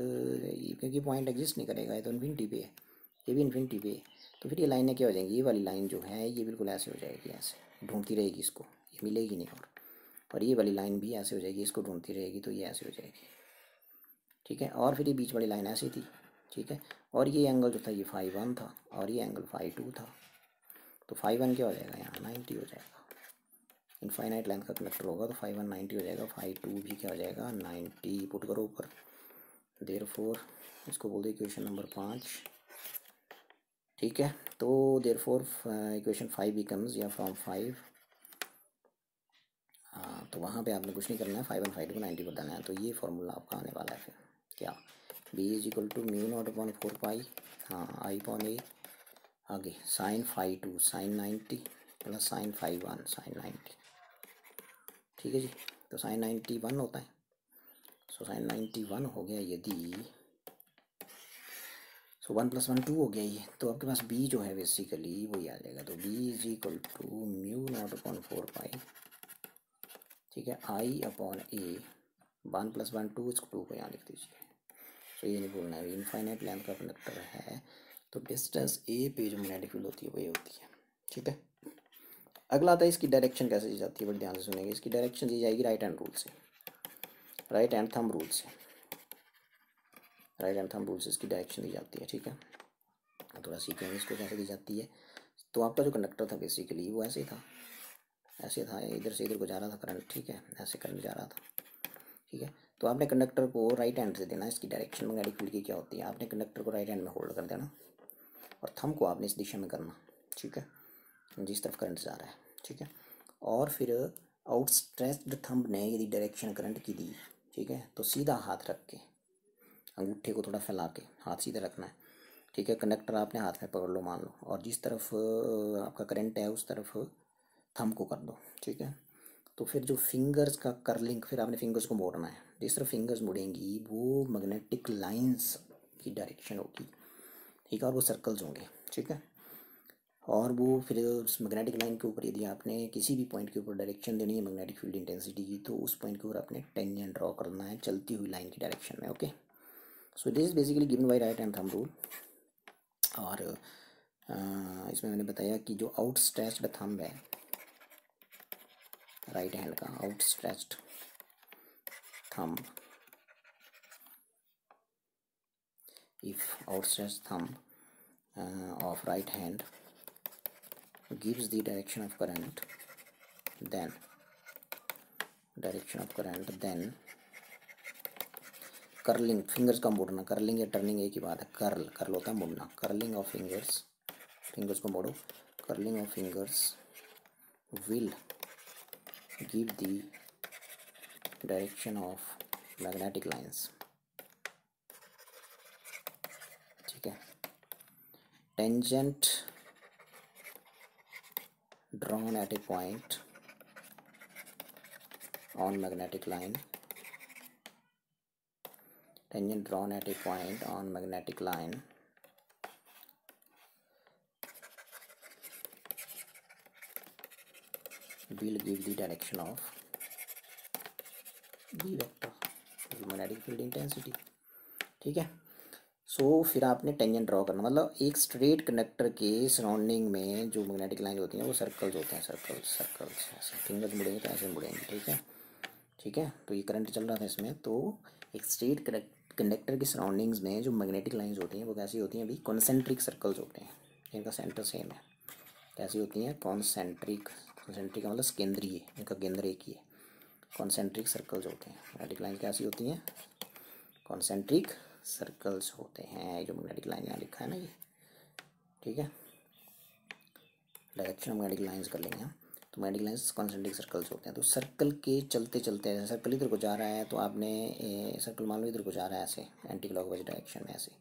क्योंकि पॉइंट एग्जिस्ट नहीं करेगा, ये तो इन्फिनिटी पे है, ये भी इन्फिनिटी पे है, तो फिर ये लाइनें क्या हो जाएंगी, ये वाली लाइन जो है ये बिल्कुल ऐसे हो जाएगी, ऐसे ढूंढती रहेगी इसको, ये मिलेगी नहीं, और ये वाली लाइन भी ऐसे हो जाएगी, इसको ढूंढती रहेगी, तो ये ऐसे हो जाएगी, ठीक है। और फिर ये बीच वाली लाइन ऐसी थी, ठीक है, और ये एंगल जो था ये फाई 1 था और ये एंगल फाई 2 था, तो फाई 1 क्या हो जाएगा यहाँ 90 हो जाएगा, इनफाइनाइट लेंथ का कंडक्टर होगा तो फाई 1 90 हो जाएगा, फाई 2 भी क्या हो जाएगा 90, पुट करो ऊपर, देयरफॉर इसको बोल दो इक्वेशन नंबर 5, ठीक है। तो देयरफॉर इक्वेशन 5 बिकम्स, या फ्रॉम 5, हाँ तो वहाँ पे आपने कुछ नहीं करना है, 5 1 फाई 2 को 90 बताना है, तो ये फार्मूला आपका आने वाला है फिर क्या, B is equal to mu not upon 4 pi, हाँ आई अपॉन ए, आगे sine phi 2 sine 90 plus sine phi 1 sine 90, ठीक है जी। तो साइन 91 होता है, सो साइन 91 हो गया यदि, सो 1 + 1 2 हो गया ये, तो आपके पास बी जो है बेसिकली वही आ जाएगा, तो B is equal to mu not upon 4 pi, ठीक है, आई अपॉन ए, 1 + 1 2, इसको 2 को यहाँ लिख दीजिए, तो ये नहीं बोलना है, इनफाइनाइट लेंथ का कंडक्टर है तो डिस्टेंस ए पे जो मैग्नेटिक फील्ड होती है वही होती है, ठीक है। अगला आता है इसकी डायरेक्शन कैसे दी जाती है, बड़ी ध्यान से सुनेंगे, इसकी डायरेक्शन दी जाएगी राइट हैंड रूल से, राइट हैंड थंब रूल से, राइट हैंड थंब रूल से इसकी डायरेक्शन दी जाती है, ठीक है। थोड़ा सीखेंगे इसको कैसे दी जाती है। तो आपका जो कंडक्टर था बेसिकली वो ऐसे था, ऐसे था, इधर से इधर को जा रहा था करंट, ठीक है, ऐसे करंट जा रहा था, ठीक है। तो आपने कंडक्टर को राइट हैंड से देना, इसकी डायरेक्शन मैग्नेटिक फील्ड की क्या होती है, आपने कंडक्टर को राइट हैंड में होल्ड कर देना और थंब को आपने इस दिशा में करना, ठीक है, जिस तरफ करंट जा रहा है, ठीक है। और फिर आउटस्ट्रेच्ड थंब ने यदि डायरेक्शन करंट की दी, ठीक है, तो सीधा हाथ रख के, अंगूठे को थोड़ा फैला के हाथ सीधा रखना है, ठीक है। कंडक्टर आपने हाथ में पकड़ लो मान लो, और जिस तरफ आपका करंट है उस तरफ थंब को कर दो, ठीक है। तो फिर जो फिंगर्स का कर्लिंग, फिर आपने फिंगर्स को मोड़ना है, जिस तरफ फिंगर्स मुड़ेंगी वो मैग्नेटिक लाइंस की डायरेक्शन होगी, ठीक है, और वो सर्कल्स होंगे, ठीक है। और वो फिर उस मैग्नेटिक लाइन के ऊपर यदि आपने किसी भी पॉइंट के ऊपर डायरेक्शन देनी है मैग्नेटिक फील्ड इंटेंसिटी की, तो उस पॉइंट के ऊपर आपने टेंजेंट ड्रॉ करना है चलती हुई लाइन की डायरेक्शन में, okay. So this is basically given by right hand thumb rule. और इसमें मैंने बताया कि जो आउटस्ट्रेच्ड थंब है राइट हैंड का, outstretched thumb, if outstretched thumb of right hand gives the direction of current, then curling, fingers का मोड़ना, कर्लिंग या टर्निंग एक ही बात है, कर्ल होता है मोड़ना, कर्लिंग ऑफ फिंगर्स, फिंगर्स को मोड़ो, curling of fingers will give the direction of magnetic lines, ठीक है। Tangent drawn at a point on magnetic line, tangent drawn at a point on magnetic line will give the direction of B vector, magnetic field intensity, ठीक है। सो फिर आपने टेंजेंट ड्रॉ करना, मतलब एक स्ट्रेट कंडक्टर के सराउंडिंग में जो मैग्नेटिक लाइन होती हैं वो सर्कल्स होते हैं, सर्कल्स ऐसे फिंगर्स मुड़ेंगे तो ऐसे मुड़ेंगे, ठीक है, ठीक है। तो ये करंट चल रहा था इसमें, तो एक स्ट्रेट कंडक्टर की सराउंडिंग्स में जो मैग्नेटिक लाइंस होती हैं वो कैसी होती हैं, अभी कॉन्सेंट्रिक सर्कल्स होते हैं, इनका सेंटर सेम है, कैसी होती हैं कॉन्सेंट्रिक, कॉन्सेंट्रिक का मतलब केंद्रीय, इनका केंद्र एक ही है, कॉन्सेंट्रिक सर्कल्स होते हैं। मैग्नेटिक लाइन कैसी होती हैं, कॉन्सेंट्रिक सर्कल्स होते हैं, जो मैग्नेटिक लाइन यहाँ लिखा है ना ये, ठीक है। डायरेक्शन ऑफ मैग्नेटिक लाइंस कर लेंगे हम, तो मैग्नेटिक लाइंस कॉन्सेंट्रिक सर्कल्स होते हैं। तो सर्कल के चलते चलते, सर्कल इधर को जा रहा है तो आपने सर्कल मान लो इधर को जा रहा है ऐसे एंटी क्लॉकवाइज डायरेक्शन में ऐसे,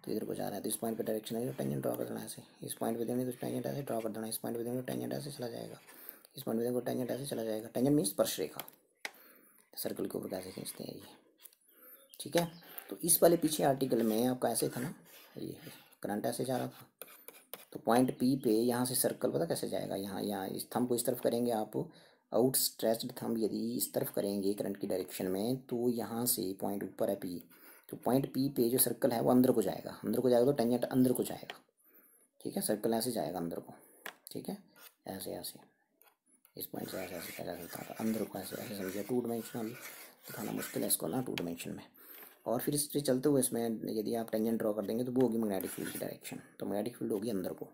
तो इधर को जा रहा है, तो इस पॉइंट पे डायरेक्शन है, टेंजेंट ड्रॉ कर देना ऐसे, इस पॉइंट पे देंगे तो टेंजेंट ऐसे ड्रॉ कर देना, इस पॉइंट पे देंगे तो टेंजेंट ऐसे चला जाएगा, इस पॉइंट पे देंगे तो टेंजेंट ऐसे चला जाएगा। टेंजेंट मीन्स स्पर्श रेखा, सर्कल के ऊपर कैसे खींचते हैं ये, ठीक है। तो इस वाले पीछे आर्टिकल में आपका ऐसे था ना, ये करंट ऐसे जा रहा था, तो पॉइंट पी पे यहाँ से सर्कल पता कैसे जाएगा, यहाँ इस थंब को इस तरफ करेंगे आप, आउट स्ट्रेच्ड थंब यदि इस तरफ करेंगे करंट की डायरेक्शन में, तो यहाँ से पॉइंट ऊपर है पी, तो पॉइंट पी पे जो सर्कल है वो अंदर को जाएगा, अंदर को जाएगा तो टेंजेंट अंदर को जाएगा, ठीक है। सर्कल ऐसे जाएगा अंदर को, ठीक है, ऐसे ऐसे इस पॉइंट से ऐसे ऐसे ऐसे अंदर को ऐसे ऐसे समझिए। टू डायमेंशनल दिखाना मुश्किल है इसको ना, टू डायमेंशन में। और फिर इससे चलते हुए इसमें यदि आप टेंजेंट ड्रॉ कर देंगे तो वो होगी मैग्नेटिक फील्ड की डायरेक्शन, तो मैग्नेटिक फील्ड होगी अंदर को,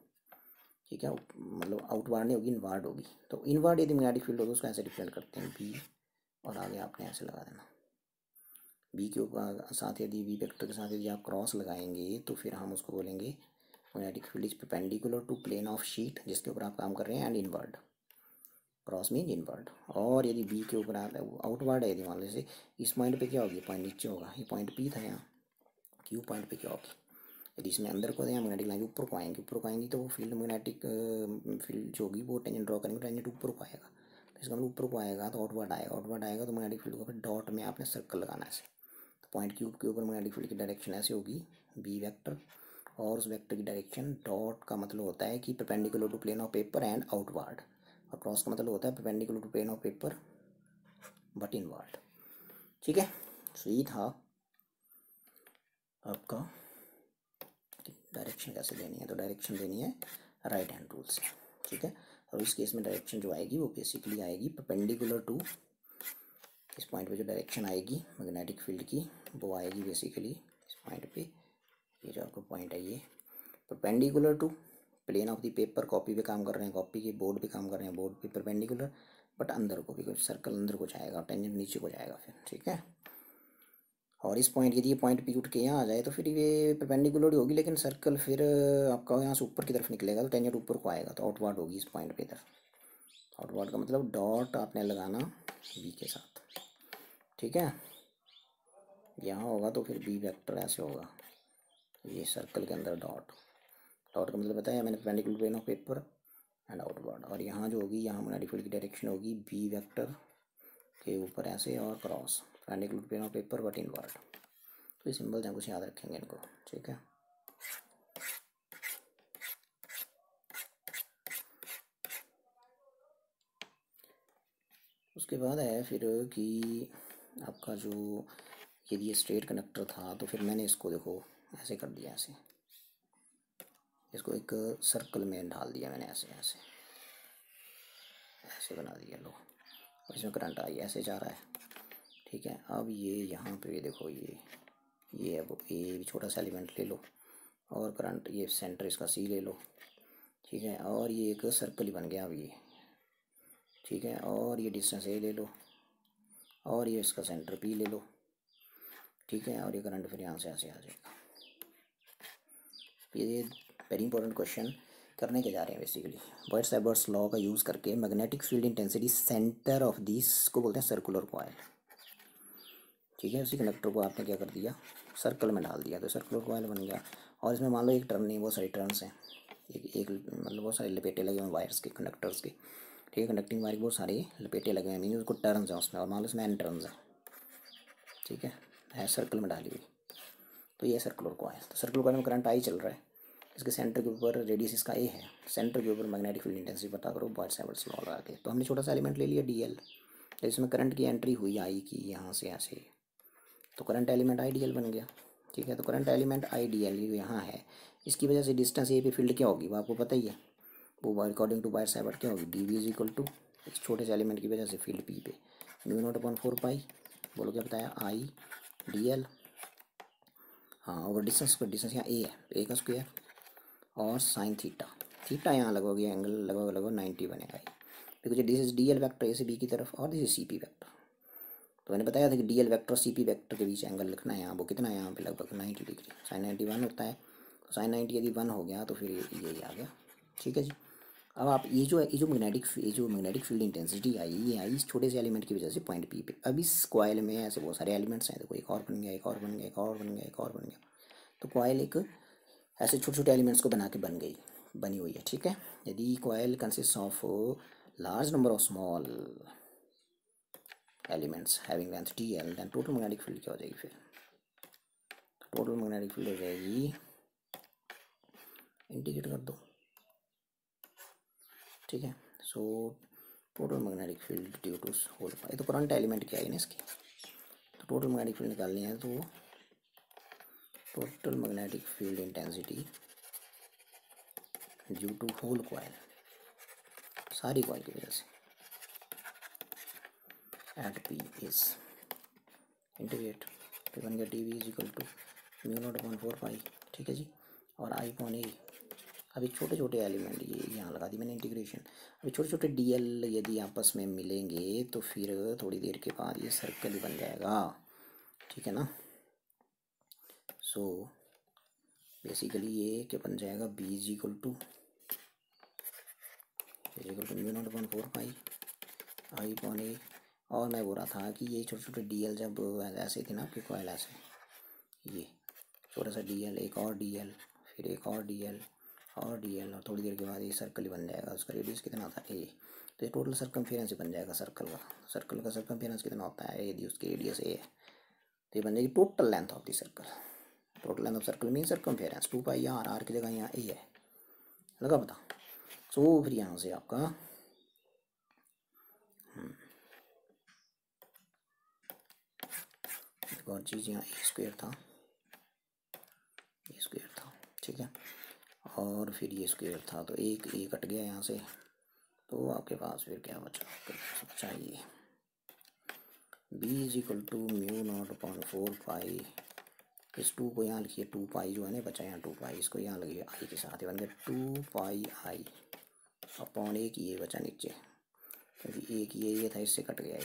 ठीक है, मतलब आउटवार्ड नहीं होगी, इनवार्ड होगी। तो इनवार्ड यदि मैग्नेटिक फील्ड होगी उसको ऐसे डिफरेंट करते हैं बी, और आगे आपने ऐसे लगा देना बी के ऊपर साथ, यदि बी वेक्टर के साथ यदि आप क्रॉस लगाएंगे तो फिर हम उसको बोलेंगे magnetic field is perpendicular to plane of sheet जिसके ऊपर आप काम कर रहे हैं, and inward, cross mean inward. और यदि बी के ऊपर आप आउटवर्ड है, यदि मान लीजिए इस पॉइंट पे क्या होगी, पॉइंट नीचे होगा, ये पॉइंट पी था यहाँ, क्यू पॉइंट पे क्या होगी, यदि इसमें अंदर को दें मैग्नेटिक लाइन ऊपर को आएंगे, ऊपर को आएंगी तो वो फील्ड मैग्नेटिक फील्ड जो होगी वो टेंजेंट ड्रॉ करेंगे, टेंजेंट ऊपर को आएगा, तो इसका मतलब ऊपर को आएगा तो आउटवर्ड आएगा, आउटवर्ड आएगा तो मैग्नेटिक फील्ड को फिर डॉट में आपने सर्कल लगाना है ऐसे, तो पॉइंट क्यूब के ऊपर मैग्नेटिक फील्ड की डायरेक्शन ऐसे होगी बी वेक्टर, और उस वेक्टर की डायरेक्शन डॉट का मतलब होता है कि perpendicular to plane of paper and outward, और क्रॉस का मतलब होता है perpendicular to plane of paper but inward, ठीक है। सो ये था आपका डायरेक्शन कैसे देनी है, तो डायरेक्शन देनी है राइट हैंड रूल से, ठीक है। और इस केस में डायरेक्शन जो आएगी वो बेसिकली आएगी परपेंडिकुलर टू, इस पॉइंट पे जो डायरेक्शन आएगी मैग्नेटिक फील्ड की वो आएगी बेसिकली इस पॉइंट पे, ये जो आपका पॉइंट है ये perpendicular to plane of the paper, copy पे काम कर रहे हैं, कॉपी के बोर्ड पे काम कर रहे हैं, बोर्ड पे परपेंडिकुलर, बट अंदर को भी कुछ सर्कल अंदर को जाएगा, टेंजेंट नीचे को जाएगा फिर, ठीक है। और इस पॉइंट यदि ये पॉइंट पी उठ के यहाँ आ जाए तो फिर ये परपेंडिकुलर ही होगी, लेकिन सर्कल फिर आपका यहाँ से ऊपर की तरफ निकलेगा, तो टेंजेंट ऊपर को आएगा, तो आउटवर्ड होगी इस पॉइंट पे इधर, आउटवर्ड का मतलब डॉट आपने लगाना बी के साथ, ठीक है। यहाँ होगा तो फिर बी वेक्टर ऐसे होगा, ये सर्कल के अंदर डॉट, डॉट का मतलब बताया मैंने perpendicular plane of paper and outward, और यहाँ जो होगी यहाँ मैग्नेटिक फील्ड की डायरेक्शन होगी बी वेक्टर के ऊपर ऐसे और cross perpendicular plane of paper but inward. तो ये सिंबल्स हैं, कुछ याद रखेंगे इनको, ठीक है। उसके बाद है फिर कि आपका जो यदि ये स्ट्रेट कनेक्टर था तो फिर मैंने इसको देखो ऐसे कर दिया, ऐसे इसको एक सर्कल में ढाल दिया मैंने, ऐसे ऐसे ऐसे बना दिया लो, और इसमें करंट आई ऐसे जा रहा है, ठीक है। अब ये यहाँ पे देखो ये अब ए छोटा सा एलिमेंट ले लो, और करंट ये सेंटर इसका सी ले लो, ठीक है, और ये एक सर्कल ही बन गया अब ये, ठीक है। और ये डिस्टेंस ए ले लो, और ये इसका सेंटर पी ले लो, ठीक है, और ये करंट फिर यहाँ से ऐसे आ जाएगा। ये वेरी इंपॉर्टेंट क्वेश्चन करने के जा रहे हैं बेसिकली, बॉयड-सैबर्स लॉ का यूज़ करके magnetic field intensity centre of this को बोलते हैं सर्कुलर कॉइल, ठीक है। उसी कंडक्टर को आपने क्या कर दिया, सर्कल में डाल दिया, तो सर्कुलर कॉइल बन गया। और इसमें मान लो एक टर्न नहीं, बहुत सारी टर्न्स हैं, एक मतलब बहुत सारे लपेटे लगे हुए हैं वायर्स के, कंडक्टर्स के, ठीक है, कंडक्टिंग वायर के बहुत सारे लपेटे लगे हुए हैं, मीन उसको टर्न्स हैं उसमें, और मान लो इसमें एन टर्न्स हैं, ठीक है सर्कल में डाली हुई, तो ये सर्कुलर कॉइल, तो सर्कुलर कॉइल में करंट आई चल रहा है, इसके सेंटर के ऊपर रेडियस इसका ए है, सेंटर के ऊपर मैग्नेटिक फील्ड इंटेंसिटी पता करो बॉयड-सैबर्स लॉ लगा के। तो हमने छोटा सा एलिमेंट ले लिया डी एल, इसमें करंट की एंट्री हुई आई की यहाँ से ऐसे, तो current element I D L बन गया, ठीक है। तो current element I D L यहाँ है, इसकी वजह से डिस्टेंस ए पे फील्ड क्या होगी वो आपको पता ही है, वो अकॉर्डिंग टू बॉयड-सैबर्स क्या होगी, D V is equal to इस छोटे से एलिमेंट की वजह से फील्ड पी पे म्यू नॉट अपॉन 4 पाई, बोलो क्या बताया, आई डी एल, हाँ, और डिस्टेंस यहाँ ए है, ए का स्क्वायर और साइन थीटा, थीटा यहाँ लगभग ये एंगल लगभग 90 बनेगा, because this is D L vector A से बी की तरफ, और this is C P vector. तो मैंने बताया था कि D L vector C P vector के बीच एंगल लिखना है यहाँ, वो कितना है यहाँ पे लगभग 90 डिग्री, साइन 91 होता है, तो साइन 90 यदि 1 हो गया तो फिर ये आ गया, ठीक है जी। अब आप ये जो मैग्नेटिक फील्ड इंटेंसिटी आई, ये आई इस छोटे से एलिमेंट की वजह से पॉइंट पी पे। अब इस कॉइल में ऐसे बहुत सारे एलिमेंट्स हैं, देखो एक और बन गया, एक और बन गया, एक और बन गया, एक और बन गया, तो कॉइल एक ऐसे छोटे छोटे एलिमेंट्स को बना के बनी हुई है, ठीक है। यदि coil consist of large number of small elements having length TL, then total magnetic field क्या हो जाएगी? फिर टोटल मैग्नेटिक फील्ड हो जाएगी, इंटीग्रेट कर दो, ठीक है। So total magnetic field due to whole, ये तो करंट एलिमेंट क्या है ना इसकी, तो टोटल मैग्नेटिक फील्ड निकालनी है तो total magnetic field intensity due to whole coil, सारी कॉइल की वजह से, एट P इज इंटीग्रेट, तो बन गया dV इज इक्वल टू μ0/4 ठीक है जी। और I/A, अभी छोटे छोटे एलिमेंट ये यहाँ लगा दी मैंने इंटीग्रेशन। अभी छोटे छोटे DL यदि आपस में मिलेंगे तो फिर थोड़ी देर के बाद ये सर्कल ही बन जाएगा, ठीक है ना। सो बेसिकली ये क्या बन जाएगा, B is equal to μ0/4 I/A। और मैं बोल रहा था कि ये छोटे छोटे DL जब ऐसे थे ना आपके कॉइल, ऐसे ये छोटा सा DL, एक और DL, फिर एक और DL और DL, और थोड़ी देर के बाद ये सर्कल ही बन जाएगा। उसका रेडियस कितना था A, तो ये टोटल सर्कमफेरेंस बन जाएगा सर्कल का सर्कमफेरेंस कितना होता है यदि उसकी रेडियस A है, तो ये बन जाएगी total length of the circle. Total length of circle mean circumference 2πr, R की जगह यहाँ A है, लगा पता। सो फिर यहाँ से आपका एक और चीज़, यहाँ A² था, ठीक है, और फिर ये स्क्वायर था, तो एक A कट गया यहाँ से, तो आपके पास फिर क्या बचा ये B इज इक्वल टू μ0/4 इस 2 को यहाँ लिखिए, 2π जो है ना बचा यहाँ 2π, इसको यहाँ लगिए I के साथ, बन गया 2πi/, एक ये बचा नीचे, क्योंकि एक ये था, इससे कट गया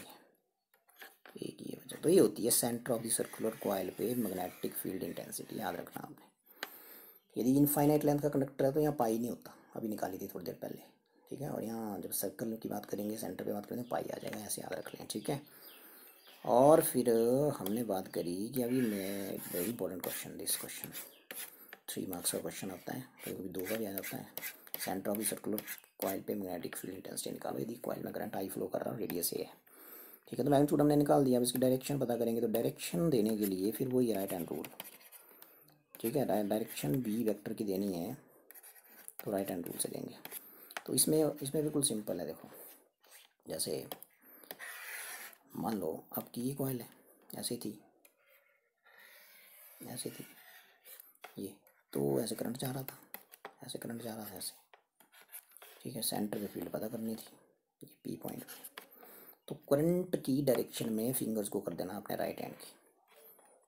एक ये बचा। तो ये होती है centre of the circular coil पे मैग्नेटिक फील्ड इंटेंसिटी, याद रखना आपने। यदि इनफाइनाइट लेंथ का कंडक्टर है तो यहाँ पाई नहीं होता, अभी निकाली थी थोड़ी देर पहले, ठीक है। और यहाँ जब सर्कल की बात करेंगे, सेंटर पे बात करेंगे, पाई आ जाएगा, ऐसे याद रख लें, ठीक है। और फिर हमने बात करी कि अभी मैं very important question, this question 3 marks का क्वेश्चन आता है, कभी 2 बार याद आता है। Centre of the circular coil पे मैग्नेटिक फील्ड इंटेंसिटी निकालो यदि कॉइल में करंट I फ्लो कर रहा है, रेडियस A है, ठीक है। तो मैग्नीट्यूड हमने निकाल दिया, अब इसकी डायरेक्शन पता करेंगे। तो डायरेक्शन देने के लिए फिर वही राइट हैंड रूल, ठीक है, डायरेक्शन B वेक्टर की देनी है तो राइट हैंड रूल से देंगे। तो इसमें बिल्कुल सिंपल है, देखो जैसे मान लो आपकी ये कॉइल है, ऐसे थी ये, तो ऐसे करंट जा रहा था, ऐसे, ठीक है। सेंटर पे फील्ड पता करनी थी, ये P पॉइंट पे, तो करंट की डायरेक्शन में फिंगर्स को कर देना अपने राइट हैंड की,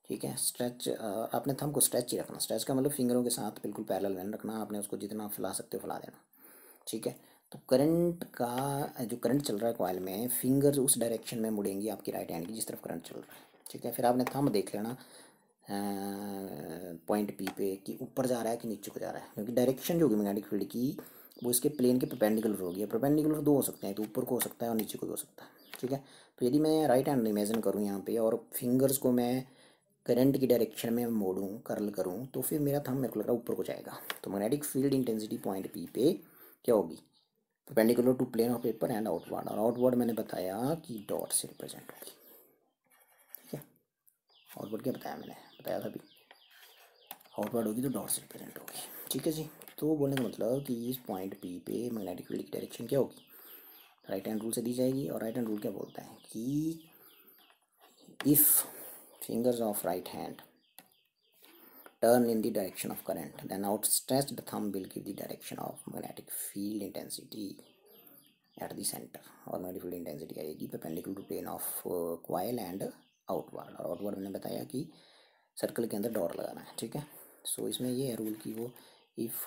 ठीक है। स्ट्रेच, आपने थंब को स्ट्रेच ही रखना, स्ट्रेच का मतलब फिंगरों के साथ बिल्कुल पैरेलल नहीं रखना, आपने उसको जितना फैला सकते हो फैला देना, ठीक है। तो करंट का जो करंट चल रहा है कॉइल में, फिंगर्स उस डायरेक्शन में मुड़ेंगी आपकी राइट हैंड की जिस तरफ करंट चल रहा है, ठीक है। फिर आपने थंब देख लेना पॉइंट P पे कि ऊपर जा रहा है कि नीचे को जा रहा है, क्योंकि डायरेक्शन जो होगी मैग्नेटिक फील्ड की वो इसके प्लेन के परपेंडिकुलर होगी। परपेंडिकुलर 2 हो सकते हैं, तो ऊपर को हो सकता है और नीचे को भी हो सकता है, ठीक है। तो यदि मैं राइट हैंड इमेजिन करूँ यहाँ पे और फिंगर्स को मैं करंट की डायरेक्शन में मोड़ूँ, कर्ल करूँ, तो फिर मेरा थंब मेरे को लग रहा है ऊपर को जाएगा। तो magnetic field intensity point P पे क्या होगी, perpendicular to plane of paper and outward, और आउटवर्ड मैंने बताया कि डॉट से रिप्रेजेंट होगी, ठीक है। आउटवर्ड क्या बताया था अभी, आउटवर्ड होगी तो डॉट से रिप्रेजेंट होगी, ठीक है जी। तो बोलने का मतलब कि इस पॉइंट P पे मैग्नेटिक फील्ड की डायरेक्शन क्या होगी, राइट हैंड रूल से दी जाएगी। और राइट हैंड रूल क्या बोलता है कि if fingers of right hand turn in the direction of current, then outstretched thumb will give the direction of magnetic field intensity at the center, और magnetic field intensity आएगी perpendicular to plane of coil and outward। और outward मैंने बताया कि सर्कल के अंदर डॉट लगाना है, ठीक है। सो इसमें ये है रूल की वो इफ़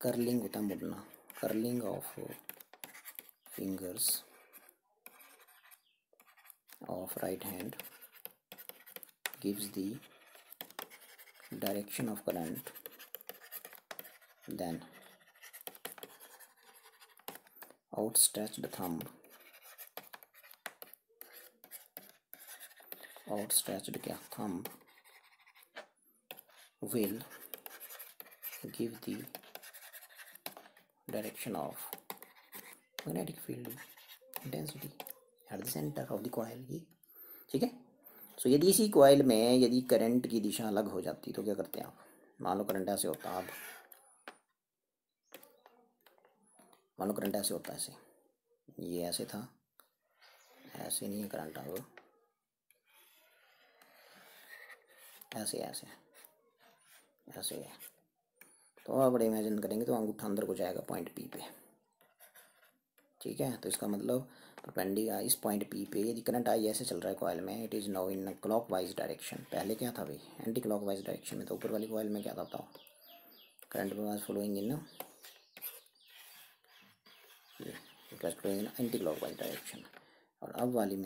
कर्लिंग होता है मुड़ना, curling of fingers of right hand gives the direction of current, then outstretched thumb will give the direction of magnetic field intensity at the center of the coil। ये ठीक है। सो यदि इसी कॉइल में यदि करंट की दिशा अलग हो जाती तो क्या करते हैं आप? मान लो करंट ऐसे होता, आप मान लो करंट ऐसे होता, ऐसे, ये ऐसे था, ऐसे नहीं है करंट, अब ऐसे ऐसे ऐसे है। तो आप बड़े इमेजिन करेंगे तो अंगूठा अंदर को जाएगा पॉइंट पी पे, ठीक है। तो इसका मतलब परपेंडिकुलर इस पॉइंट पी पे यदि करंट आई ऐसे चल रहा है कॉइल में, it is now in clock wise direction. पहले क्या था भाई? एंटी क्लॉक वाइज डायरेक्शन में। तो ऊपर वाली कॉइल में क्या था? Current was flowing in anticlockwise direction. और अब वाली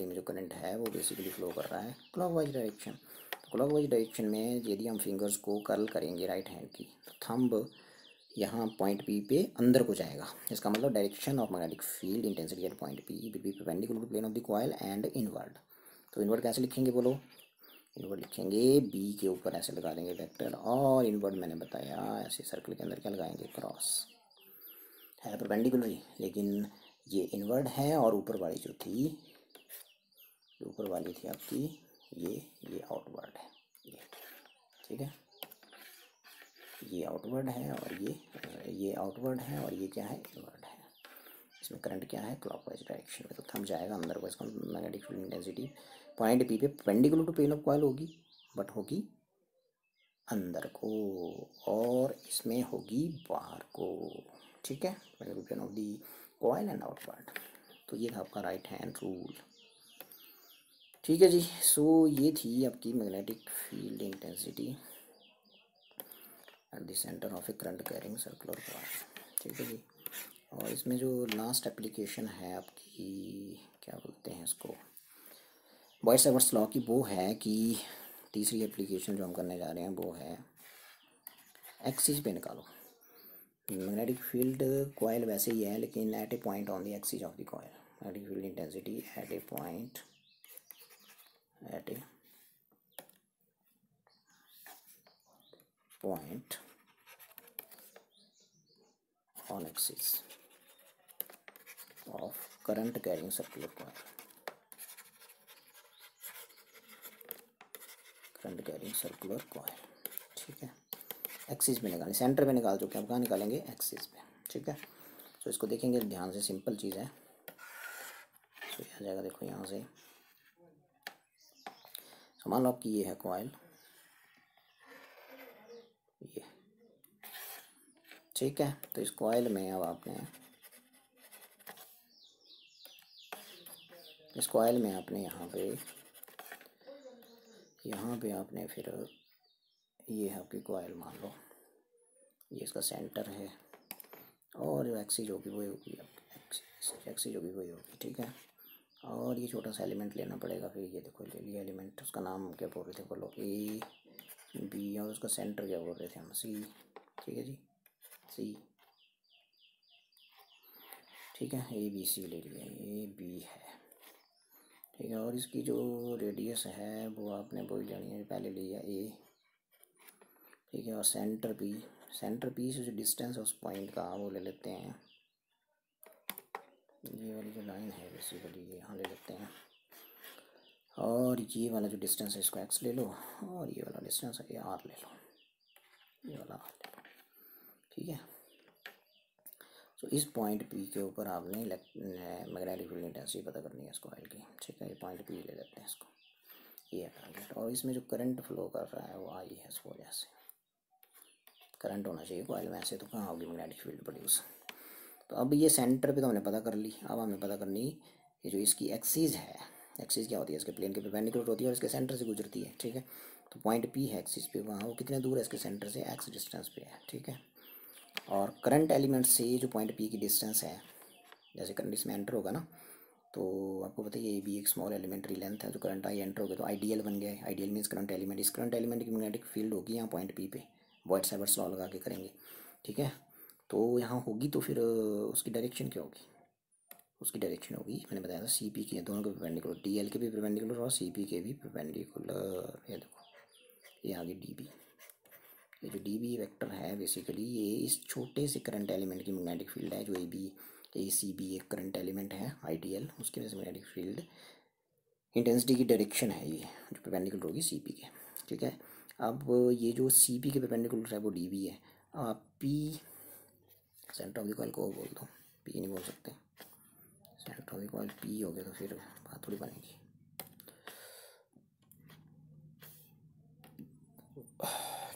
में जो करंट है वो बेसिकली फ्लो कर रहा है क्लॉक वाइज डायरेक्शन। तो क्लॉक वाइज डायरेक्शन में यदि हम फिंगर्स को कर्ल करेंगे राइट हैंड की, तो थंब यहाँ पॉइंट पी पे अंदर को जाएगा। इसका मतलब direction of magnetic field intensity at point P will be perpendicular to plane of the coil and inward. तो इनवर्ड कैसे लिखेंगे बोलो? इनवर्ड लिखेंगे बी के ऊपर ऐसे लगा देंगे वेक्टर, और इनवर्ड मैंने बताया ऐसे सर्कल के अंदर क्या लगाएंगे? क्रॉस। है परपेंडिकुलर ही, लेकिन ये इनवर्ड है और ऊपर वाली जो थी, ऊपर वाली थी आपकी ये आउटवर्ड है, ये ठीक है। ये आउटवर्ड है और ये आउटवर्ड है और ये क्या है? इनवर्ड है। इसमें करंट क्या है? क्लॉकवाइज डायरेक्शन में। तो थंब जाएगा अंदर को। इसका magnetic field intensity point P पे perpendicular to plane of coil होगी, बट होगी अंदर को, और इसमें होगी बाहर को, ठीक है। Plane of the coil and outward. तो ये था आपका राइट हैंड रूल, ठीक है जी। सो ये थी आपकी magnetic field intensity at the centre of A current carrying circular coil, ठीक है जी। और इसमें जो लास्ट एप्लीकेशन है आपकी, क्या बोलते हैं इसको, बॉयड-सावर्ट्स लॉ की, वो है कि तीसरी एप्लीकेशन जो हम करने जा रहे हैं वो है एक्सिस पे निकालो मैग्नेटिक फील्ड। कॉइल वैसे ही है लेकिन at a point on the axis of the coil, magnetic field intensity at a point on axis of current carrying circular coil, current carrying circular coil, ठीक है। एक्सिस में निकालें, सेंटर पे निकाल चुके हैं, अब कहाँ निकालेंगे? एक्सिस पे, ठीक है। तो इसको देखेंगे ध्यान से, सिंपल चीज़ है। तो आ जाएगा, देखो यहाँ से मान लो आपकी ये है कॉइल, ये, ठीक है। तो इस कॉइल में अब आपने इस कॉइल में आपने यहाँ पे आपने फिर ये है आपकी कॉइल, मान लो ये इसका सेंटर है, और जो एक्सिस होगी वही होगी, एक्सिस होगी वही होगी, ठीक है। और ये छोटा सा एलिमेंट लेना पड़ेगा। फिर ये देखो ले लिया एलिमेंट, उसका नाम क्या बोल रहे थे बोलो? ए बी, और उसका सेंटर क्या बोल रहे थे हम? सी, ठीक है जी, सी, ठीक है। ए बी सी ले लिया, ए बी है, ठीक है। और इसकी जो रेडियस है वो आपने वही लेनी है, पहले लिया ए, ठीक है। और सेंटर पी से जो डिस्टेंस है उस पॉइंट का वो ले लेते हैं, ये वाली जो लाइन है बेसिकली ये यहाँ ले लेते हैं। और ये वाला जो डिस्टेंस है इसको एक्स ले लो, और ये वाला डिस्टेंस है ये आर ले लो, ये वाला आर ले लो, ठीक है। तो इस पॉइंट पी के ऊपर आपने मैग्नेटिक फील्ड इंटेंसिटी पता करनी है इस कॉइल की, ठीक है। ये पॉइंट पी ले लेते हैं इसको, ये है टारगेट। और इसमें जो करंट फ्लो कर रहा है वो आई है, इस वजह से करंट होना चाहिए कॉइल में, ऐसे तो कहाँ होगी मैग्नेटिक फील्ड प्रोड्यूस। तो अब ये सेंटर पे तो हमने पता कर ली, अब हमें पता करनी ये जो इसकी एक्सिस है, एक्सिस क्या होती है? इसके प्लेन के परपेंडिकुलर होती है और इसके सेंटर से गुजरती है, ठीक है। तो पॉइंट पी है एक्सिस पे, वहाँ वो कितने दूर है इसके सेंटर से? एक्स डिस्टेंस पे है, ठीक है। और करंट एलिमेंट से जो पॉइंट पी की डिस्टेंस है, जैसे करंट इसमें एंटर होगा ना, तो आपको पता है ये भी एक स्मॉल एलिमेंट्री लेंथ है, जो करंट आई एंटर होगा तो आइडियल बन गया है। आइडियल मीन्स करंट एलिमेंट, इस करंट एलिमेंट की मैग्नेटिक फील्ड होगी यहाँ पॉइंट पी पे, बॉयड-सावर्ट्स लॉ लगा के करेंगे, ठीक है। तो यहाँ होगी तो फिर उसकी डायरेक्शन क्या होगी? उसकी डायरेक्शन होगी, मैंने बताया था सी पी के दोनों के परपेंडिकुलर, डी एल के भी परपेंडिकुलर और सी पी के भी परपेंडिकुलर। ये देखो ये आगे डी बी, ये जो डी बी वेक्टर है बेसिकली ये इस छोटे से करंट एलिमेंट की मैग्नेटिक फील्ड है, जो ए सी बी एक करंट एलिमेंट है आइडियल, उसकी वजह से मैग्नेटिक फील्ड इंटेंसिटी की डायरेक्शन है ये, जो परपेंडिकुलर होगी सी पी के। ठीक है, अब ये जो सी पी के परपेंडिकुलर है वो डी बी है। आप P centre of the coil को बोल दो, पी नहीं बोल सकते, centre of the coil P हो गया तो फिर बात थोड़ी बनेगी।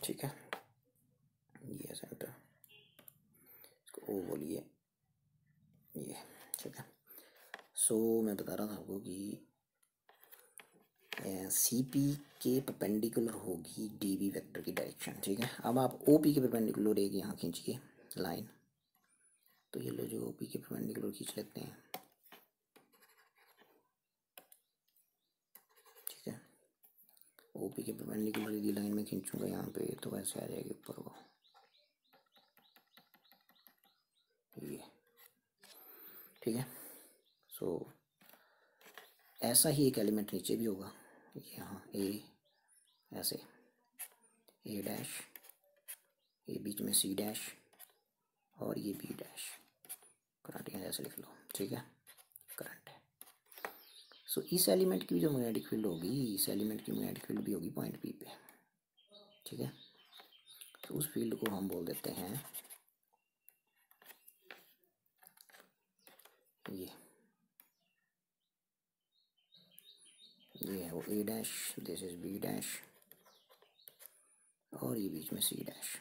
ठीक है, ये सेंटर, इसको ओ बोलिए, ये। ठीक है, सो मैं बता रहा था आपको कि सी पी के परपेंडिकुलर होगी डी बी वेक्टर की डायरेक्शन। ठीक है, अब आप ओ पी के परपेंडिकुलर एक यहाँ खींचिए लाइन, तो ये लो जो ओ पी के परपेंडिकुलर खींच लेते हैं। ठीक है, ओ पी के परपेंडिकुलर यदि लाइन में खींचूंगा यहाँ पे तो वैसे आ जाएगी ऊपर वो, ये। ठीक है, सो ऐसा ही एक एलिमेंट नीचे भी होगा, यहाँ ए ऐसे, ए डैश, ये बीच में सी डैश और ये बी डैश, करंट यहाँ ऐसे लिख लो। ठीक है, करंट है। सो इस एलिमेंट की जो मैग्नेटिक फील्ड होगी, इस एलिमेंट की मैग्नेटिक फील्ड भी होगी पॉइंट पी पे। ठीक है, तो उस फील्ड को हम बोल देते हैं ये है वो A dash, this is B dash और ये बीच में सी डैश।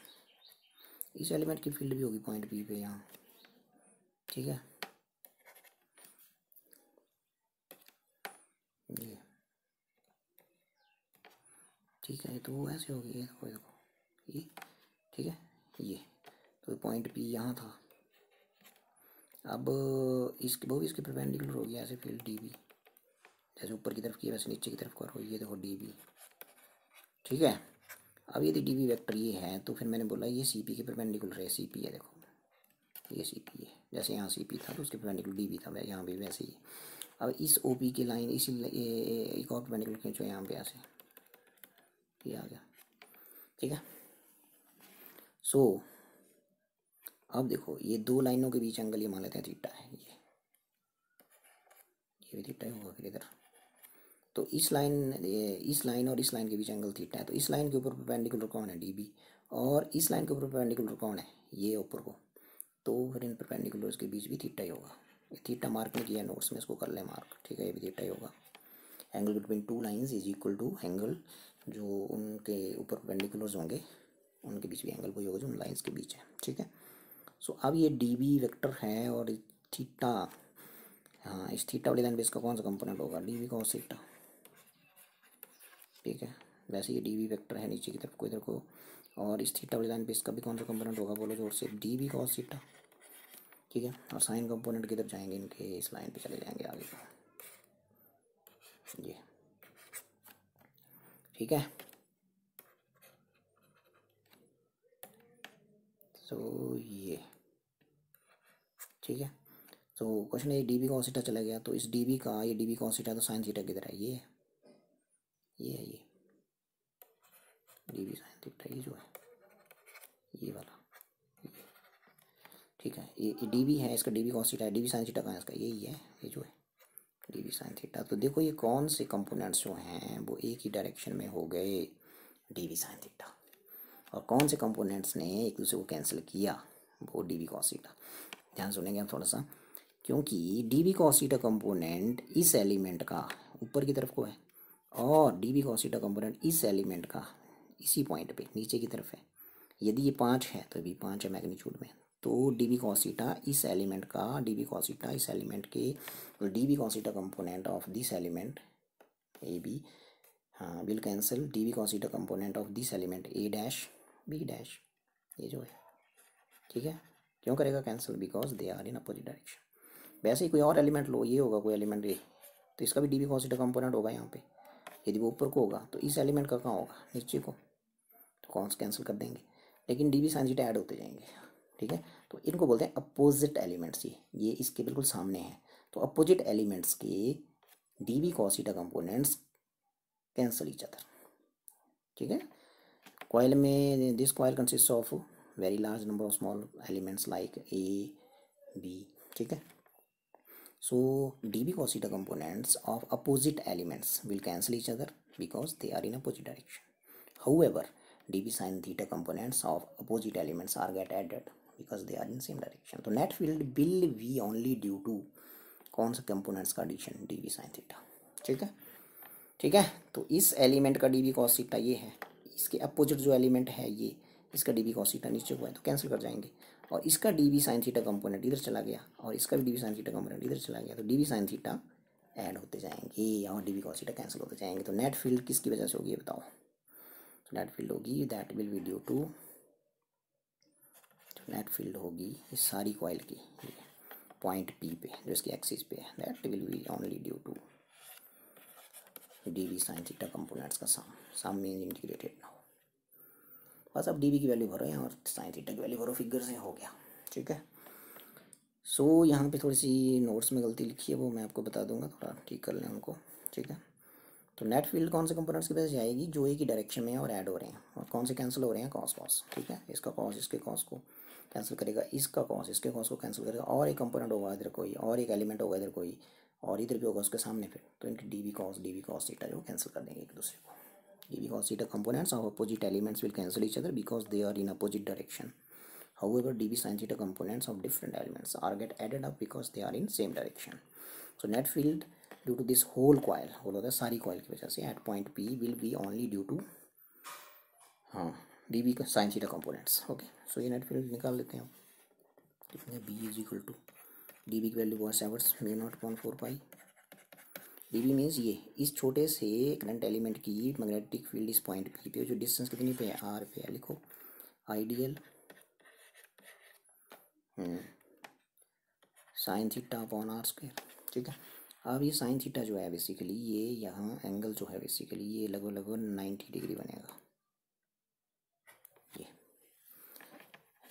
इस एलिमेंट की फील्ड भी होगी पॉइंट बी पे यहाँ। ठीक है, ये ठीक है, तो वो ऐसे होगी, ये देखो ये। ठीक है, ये तो पॉइंट पी यहाँ था। अब इसके वो भी इसके परपेंडिकुलर हो गया ऐसे फील्ड डी बी, जैसे ऊपर की तरफ की वैसे नीचे की तरफ करो, ये देखो डी बी। ठीक है, अब यदि डी बी वैक्टर ये है तो फिर मैंने बोला ये सी पी के परपेंडिकुलर है, सी पी है, देखो ये सी पी है, जैसे यहाँ सी पी था तो उसके परपेंडिकुलर डी बी था, यहाँ भी वैसे ही। अब इस ओ पी की लाइन इसी एक और परपेंडिकुलर खींचो यहाँ पे ऐसे, ये आ गया। ठीक है, सो अब देखो ये दो लाइनों के बीच एंगल ये मान लेते हैं थीटा है, ये भी थीटा ही होगा फिर इधर। तो इस लाइन और इस लाइन के बीच एंगल थीटा है, तो इस लाइन के ऊपर परपेंडिकुलर कौन है, डी बी, और इस लाइन के ऊपर परपेंडिकुलर कौन है, ये ऊपर को, तो फिर इन परपेंडिकुलर्स के बीच भी थीटा ही होगा। ये थीटा मार्क नहीं किया नोट्स में, इसको कर ले मार्क। ठीक है, ये भी थीटा ही होगा। Angle between two lines is equal to angle जो उनके ऊपर परपेंडिकुलर्स होंगे उनके बीच भी एंगल वही होगा जो उन लाइंस के बीच है। ठीक है, सो अब ये डी बी वेक्टर है और थीटा, हाँ इस थीटा वाली लाइन पे इसका कौन सा कंपोनेंट होगा, डी बी कॉस थीटा। ठीक है, वैसे ये डी बी वेक्टर है नीचे की तरफ को इधर को, और इस थीटा वाली लाइन पे इसका भी कौन सा कंपोनेंट होगा, बोलो जोर से, डी बी कॉस थीटा। ठीक है, और साइन कंपोनेंट किधर जाएंगे इनके, इस लाइन पे चले जाएंगे आगे को, ये। ठीक है, सो ये। ठीक है, तो क्वेश्चन है डी बी कॉस थीटा चला गया, तो इस डी बी का, ये डी बी कॉस थीटा तो साइन थीटा किधर है, ये है ये डी बी साइन थीटा, ये जो है ये वाला, ये। ठीक है, ये डी बी है, इसका डी बी कॉस थीटा है, डी बी साइन थीटा कहाँ है इसका, यही है, ये जो है डी बी साइन थीटा। तो देखो ये कौन से कंपोनेंट्स जो हैं वो एक ही डायरेक्शन में हो गए, डी बी साइन थीटा, और कौन से कंपोनेंट्स ने एक दूसरे को कैंसिल किया, वो डी बी कॉस थीटा। ध्यान सुनेंगे हम थोड़ा सा, क्योंकि D B cos theta component इस एलिमेंट का ऊपर की तरफ को है, और D B cos theta component इस एलिमेंट का इसी पॉइंट पे नीचे की तरफ है। यदि ये 5 है तो भी 5 है मैग्नीट्यूड में, तो डी बी कॉस थीटा इस एलिमेंट का, डी बी कॉस थीटा इस एलिमेंट के, D B cos theta component of this element A B, हाँ will cancel D B cos theta component of this element A dash B dash, ये जो है। ठीक है, क्यों करेगा cancel, because they are in opposite direction. वैसे ही कोई और एलिमेंट लो, ये होगा कोई एलिमेंट ए, तो इसका भी D B cos theta component होगा यहाँ पे, यदि वो ऊपर को होगा तो इस एलिमेंट का कहाँ होगा, नीचे को, तो कॉन्स कैंसिल कर देंगे, लेकिन D B sine theta add होते जाएंगे। ठीक है, तो इनको बोलते हैं अपोजिट एलिमेंट्स, ये इसके बिल्कुल सामने हैं, तो अपोजिट एलिमेंट्स के D B cos theta components cancel each other. ठीक है, कॉइल में this coil consist of very large number of small elements like A B, ठीक है। So D B cos theta components of opposite elements will cancel each other because they are in opposite direction. However db sin theta components of opposite elements are get added because they are in same direction। तो net field will be only due to कौन सा कंपोनेंट्स का एडिशन db sin theta, ठीक है। ठीक है, तो इस एलिमेंट का db cos theta ये है, इसके अपोजिट जो एलिमेंट है ये, इसका db cos theta नीचे हुआ है तो कैंसिल कर जाएंगे, और इसका db sin theta कंपोनेंट इधर चला गया और इसका भी db sin theta कंपोनेंट इधर चला गया, तो db sin theta ऐड होते जाएंगे और db cos theta कैंसिल होते जाएंगे। तो नेट फील्ड किसकी वजह से होगी ये बताओ। नेट फील्ड होगी that will be due to, net field होगी इस सारी कॉइल की पॉइंट पी पे जो इसकी एक्सिस पे है, that will be only due to D V sine theta components का सम मीन इंटीग्रेटेड ना हो। बस अब डी वी की वैल्यू भरो यहाँ और साइन थीटा की वैल्यू भरो, फिगर से हो गया, ठीक है। सो यहाँ पे थोड़ी सी नोट्स में गलती लिखी है वो मैं आपको बता दूंगा, थोड़ा ठीक कर लें उनको, ठीक है। तो नेट फील्ड कौन से कंपोनेंट्स की वजह से आएगी, जो एक ही डायरेक्शन में है और ऐड हो रहे हैं, और कौन से कैंसिल हो रहे हैं, कॉस कॉस, ठीक है। इसका कॉस इसके कॉस को कैंसिल करेगा, इसका कॉस इसके कॉस को कैंसिल करेगा, और एक कंपोनेंट होगा इधर कोई, और एक एलिमेंट होगा इधर कोई, और इधर भी होगा उसके सामने फिर, तो इनकी डी वी कॉस थीटा जो कैंसिल कर देंगे एक दूसरे को। D V cos theta components of opposite elements will cancel each other because they are in opposite direction. However, dB sin theta components of different elements are get added up because they are in same direction. So net field due to this whole coil, whole होता है सारी coil की वजह से, at point P will be only due to हाँ dB sin theta components। Okay, so ये net field निकाल लेते हैं हम। B is equal to dB की वैल्यू बहुत सेवर्स म्यू नॉट अपॉन 4 पाई। dB मीन्स ये इस छोटे से करंट एलिमेंट की मैग्नेटिक फील्ड इस पॉइंट P पे जो डिस्टेंस कितनी पे है, R पे है, लिखो ideal sine theta upon R square, ठीक है। अब ये साइन थीटा जो है बेसिकली ये यहाँ एंगल जो है बेसिकली ये लगभग 90 डिग्री बनेगा, ये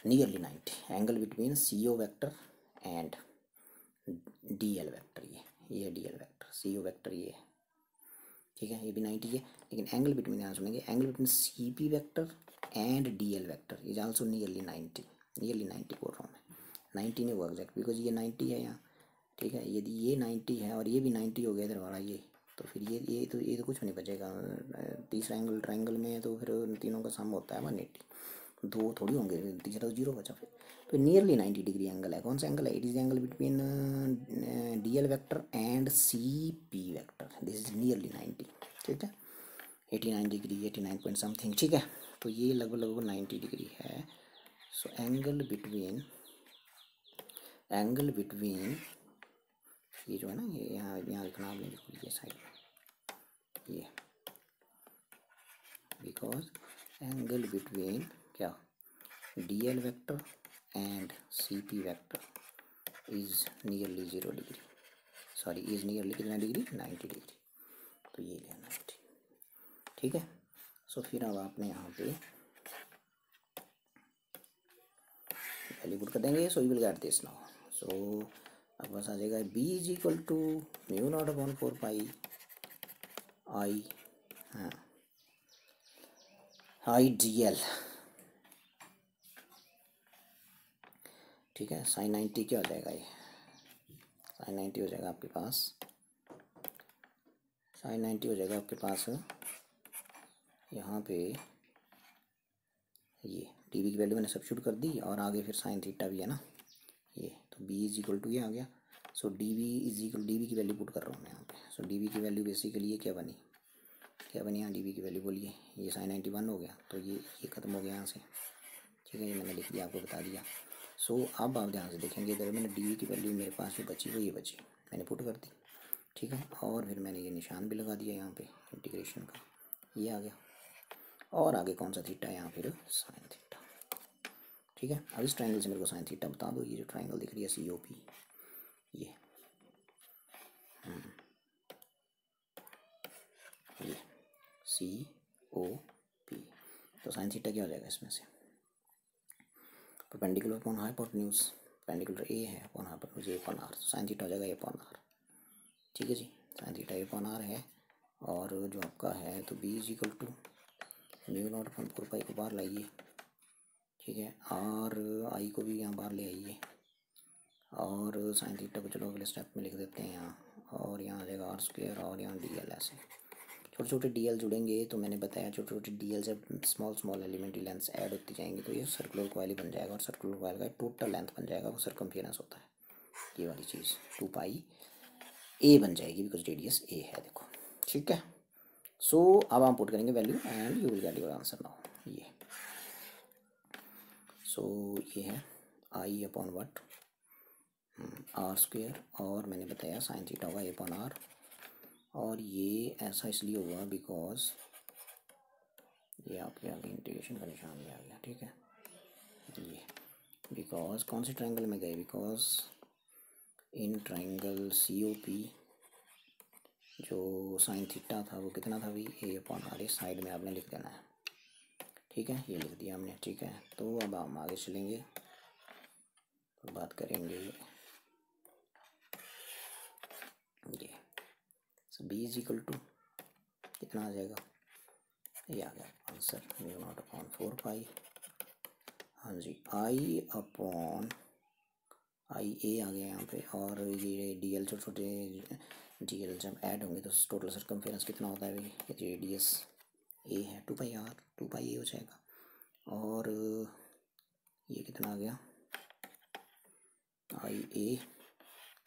nearly 90 angle between C O vector and D L vector, ये D L vector, C O vector ये है, ठीक है। ये भी 90 है, लेकिन एंगल बिटवीन यहाँ सुनेंगे angle between C P vector and D L vector is also nearly 90 बोल रहा हूँ मैं, 90 नहीं हुआ एग्जैक्ट बिकॉज ये 90 है यहाँ, ठीक है। यदि ये 90 है और ये भी 90 हो गया इधर वाला ये, तो फिर ये तो कुछ नहीं बचेगा। तीसरा एंगल ट्रायंगल में तो फिर तीनों का सम होता है 180, दो थोड़ी होंगे, तीसरा तो जीरो बचा फिर, तो नियरली 90 डिग्री एंगल है। कौन सा एंगल है, it is angle between D L vector and C P vector, this is nearly 90, ठीक है। 89 डिग्री 89 पॉइंट समथिंग, ठीक है। तो ये लगभग 90 डिग्री है। सो एंगल बिटवीन ये जो है ना, ये यहाँ लिखना आपने बिल्कुल ये साइड ये, बिकॉज एंगल बिटवीन क्या D L vector and C P vector is nearly 0 degree, sorry is nearly कितना डिग्री, 90 डिग्री, तो ये लिया 90, ठीक है। सो फिर अब आपने यहाँ पे वैल्यू पुट कर देंगे, so you will get this now. So अब बस आ जाएगा B is equal to mu not upon 4 pi I, हाँ आई डी एल, ठीक है। साइन 90 क्या हो जाएगा, ये साइन 90 हो जाएगा आपके पास, साइन 90 हो जाएगा आपके पास यहाँ पे ये डी वी की वैल्यू मैंने सब्स्टिट्यूट कर दी और आगे फिर साइन थीटा भी है ना ये, तो B इज इक्वल टू ये आ गया। So D V is equal, D V की वैल्यू पुट कर रहा हूँ मैं यहाँ पे। सो डी वी की वैल्यू बेसिकली ये क्या बनी यहाँ डी वी की वैल्यू बोलिए, ये साइन 91 हो गया, तो ये ख़त्म हो गया यहाँ से, ठीक है। ये मैंने लिख दिया, आपको बता दिया। सो अब आप ध्यान से देखेंगे इधर मैंने डी वी की वैल्यू मेरे पास जो बची वो ये बची, मैंने पुट कर दी, ठीक है। और फिर मैंने ये निशान भी लगा दिया यहाँ पे इंटीग्रेशन का, ये आ गया, और आगे कौन सा थीटा है यहाँ फिर साइन थीटा, ठीक है। अब इस ट्रायंगल से मेरे को साइन थीटा बता दो, ये जो ट्रायंगल दिख रही है सी ओ पी, ये सी ओ पी, तो साइन थीटा क्या हो जाएगा इसमें से, perpendicular upon hypotenuse, perpendicular A है upon hypotenuse A upon R, sine theta हो जाएगा ए अपॉन आर, ठीक है जी। Sine theta A upon R है, और जो आपका है तो B is equal to mu naught upon 4 pi को बाहर लाइए, ठीक है, आर आई को भी यहाँ बाहर ले आइए, और साइन थीटा को चलो अगले स्टेप में लिख देते हैं यहाँ, और यहाँ आ जाएगा आर स्क्वायर, और यहाँ डी एल। ऐसे छोटे छोटे डी एल जुड़ेंगे, तो मैंने बताया छोटे छोटे डी एल जब small small elementary length add होती जाएंगी तो ये सर्कुलर कॉइल ही बन जाएगा, और सर्कुलर कॉइल का टोटल लेंथ बन जाएगा, वो सर्कमफेरेंस होता है, ये वाली चीज़ 2 पाई ए बन जाएगी, बिकॉज रेडियस ए है। देखो ठीक है। सो अब हम पुट करेंगे value and you will get your answer now. ये सो ये है आई अपॉन वट आर स्क्वेयर, और मैंने बताया साइन थीटा होगा ए अपॉन आर, और ये ऐसा इसलिए हुआ बिकॉज ये आपके आगे इंटीग्रेशन का निशान भी आ गया, ठीक है। ये बिकॉज कौन से ट्रायंगल में गए, because in triangle C O P जो साइन थीटा था वो कितना था भी ए अपॉन आर, इस साइड में आपने लिख देना है, ठीक है, ये लिख दिया हमने, ठीक है। तो अब हम आगे चलेंगे, तो बात करेंगे ये बी इज इक्वल टू कितना आ जाएगा, ये आ गया answer mu naught upon 4 pi, हाँ जी, आई अपॉन आई ए आ गया यहाँ पे, और ये डी एल छोटे छोटे डी एल जब ऐड होंगे तो टोटल सर्कमफेरेंस कितना होता है भाई, रेडियस ए है 2 पाई आर, 2 पाई ए हो जाएगा, और ये कितना आ गया आई ए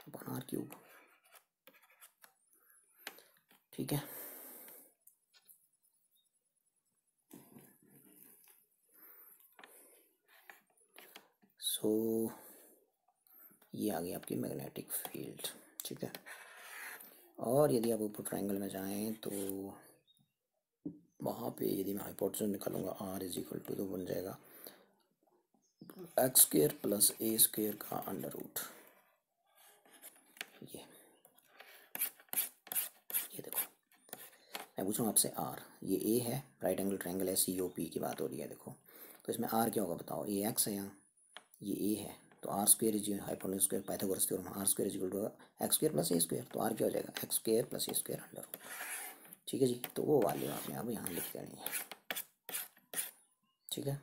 अपॉन आर क्यूब, ठीक है। सो ये आ गई आपकी मैग्नेटिक फील्ड, ठीक है। और यदि आप ऊपर ट्रायंगल में जाएं तो वहाँ पे यदि मैं हाइपोटेन्यूज निकालूंगा आर इज इक्वल टू, तो बन जाएगा X square plus A square का अंडर रूट। ये देखो मैं पूछ रहा हूँ आपसे आर, ये ए है, राइट एंगल ट्रायंगल है, सी ओ पी की बात हो रही है, देखो तो इसमें आर क्या होगा बताओ, ये एक्स है यहाँ, ये ए है, तो R square is hypotenuse square Pythagoras theorem, R square is equal to X square plus A square, तो आर क्या हो जाएगा X square plus A square under root, ठीक है जी। तो वो वैल्यू आपने अब यहाँ लिख देनी है, ठीक है।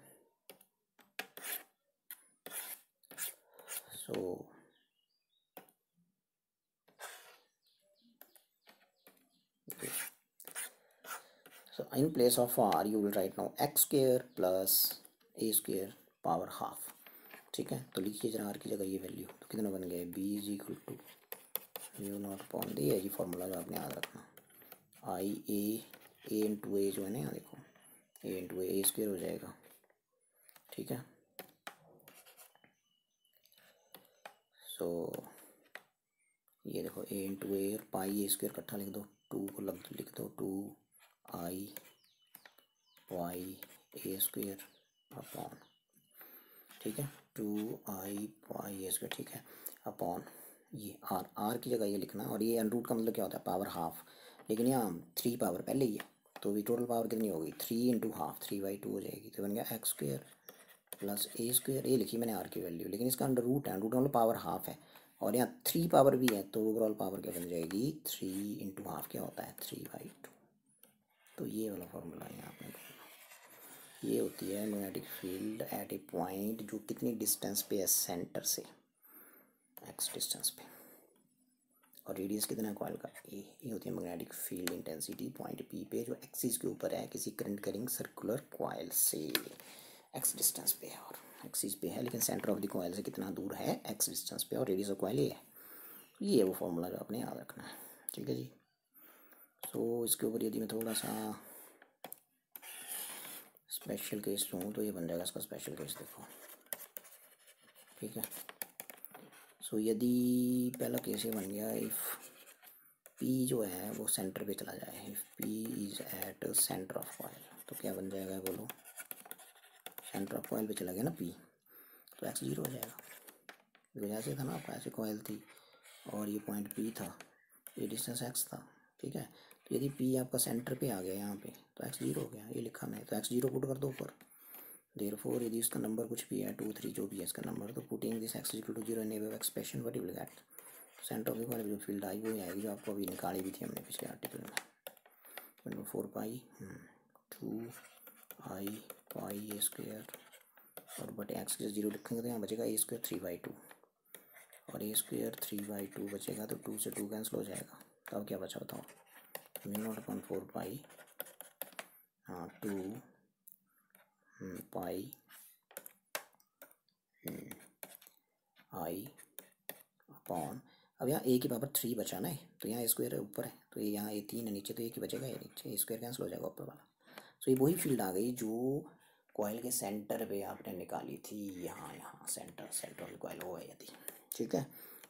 So in place of r you will write now x square plus a square power half, ठीक है। तो लिखिए जरा r की जगह ये वैल्यू, तो कितना बन गया b is equal to mu not upon D, ये फॉर्मूला जो आपने याद रखना, आई ए इंटू ए जो है ना यहाँ देखो, ए इंटू ए स्क्वायर हो जाएगा, ठीक है। सो ये देखो ए इंटू ए और पाई ए स्क्वायर इकट्ठा लिख दो, 2 को लिख दो 2 आई वाई ए स्क्वायर अपॉन, ठीक है, 2 आई वाई ए स्क्वायर, ठीक है, अपॉन ये आर की जगह ये लिखना, और ये अंडर रूट का मतलब क्या होता है पावर हाफ, लेकिन यहाँ 3 पावर पहले ही है, तो भी टोटल पावर कितनी होगी 3 इंटू हाफ, 3/2 हो जाएगी, तो बन गया x square plus A square, ये लिखी मैंने आर की वैल्यू, लेकिन इसका अंडर रूट है, अंडर रूट मतलब पावर हाफ है, और यहाँ 3 पावर भी है, तो ओवरऑल पावर क्या बन जाएगी 3 इंटू हाफ क्या होता है 3/2, तो ये वाला फॉर्मूला है यहाँ पे। ये होती है magnetic field at a point जो कितनी डिस्टेंस पे है सेंटर से, एक्स डिस्टेंस पे, और रेडियस कितना है कॉइल का ए, ये होती है magnetic field intensity point P पे जो एक्सिस के ऊपर है किसी करंट करिंग सर्कुलर कॉइल से, एक्स डिस्टेंस पे है और एक्सिस पे है, लेकिन सेंटर ऑफ द कॉइल से कितना दूर है एक्स डिस्टेंस पे, और रेडियस ऑफ कॉइल ये है, ये है वो फॉर्मूला जो आपने याद रखना है, ठीक है जी। सो इसके ऊपर यदि मैं थोड़ा सा स्पेशल केस लूँ तो ये बन जाएगा इसका स्पेशल केस, देखो ठीक है। सो यदि पहला केस ये बन गया, इफ़ पी जो है वो सेंटर पे चला जाए, if P is at centre of coil, तो क्या बन जाएगा बोलो, सेंटर ऑफ कॉइल पे चला गया ना पी, तो एक्स 0 हो जाएगा, बिकॉज ऐसे था ना आपका, ऐसे कॉइल थी और ये पॉइंट पी था, ये डिस्टेंस एक्स था, ठीक है। तो यदि पी आपका सेंटर पे आ गया यहाँ पे, तो एक्स 0 हो गया, ये लिखा मैंने, तो एक्स 0 पुट कर दो ऊपर, देयरफॉर यदि इसका नंबर कुछ भी है 2 3 जो भी है इसका नंबर, तो putting this X equal to 0 in above expression what you will get, centre of the coil जो फील्ड आई वो आएगी जो आपको अभी निकाली भी थी हमने पिछले आर्टिकल में, 4 पाई 2 आई पाई ए स्क्वायर और बटे एक्स के 0 लिखेंगे तो यहाँ बचेगा ए स्क्वायर 3/2 और ए स्क्वायर 3/2 बचेगा तो 2 से 2 कैंसिल हो जाएगा। तो अब क्या बचा बताओ, μ0/4 पाई 2 पाई आई अपॉन, अब यहाँ ए की पावर 3 बचा ना, तो यहाँ ए स्क्वायर ऊपर है तो ये यहाँ A3 है नीचे, तो ए की बचेगा ये नीचे, ए स्क्वायर कैंसिल हो जाएगा ऊपर वाला। तो ये वही फील्ड आ गई जो कॉइल के सेंटर पे आपने निकाली थी, यहाँ सेंटर कॉइल वो है यदि, ठीक है।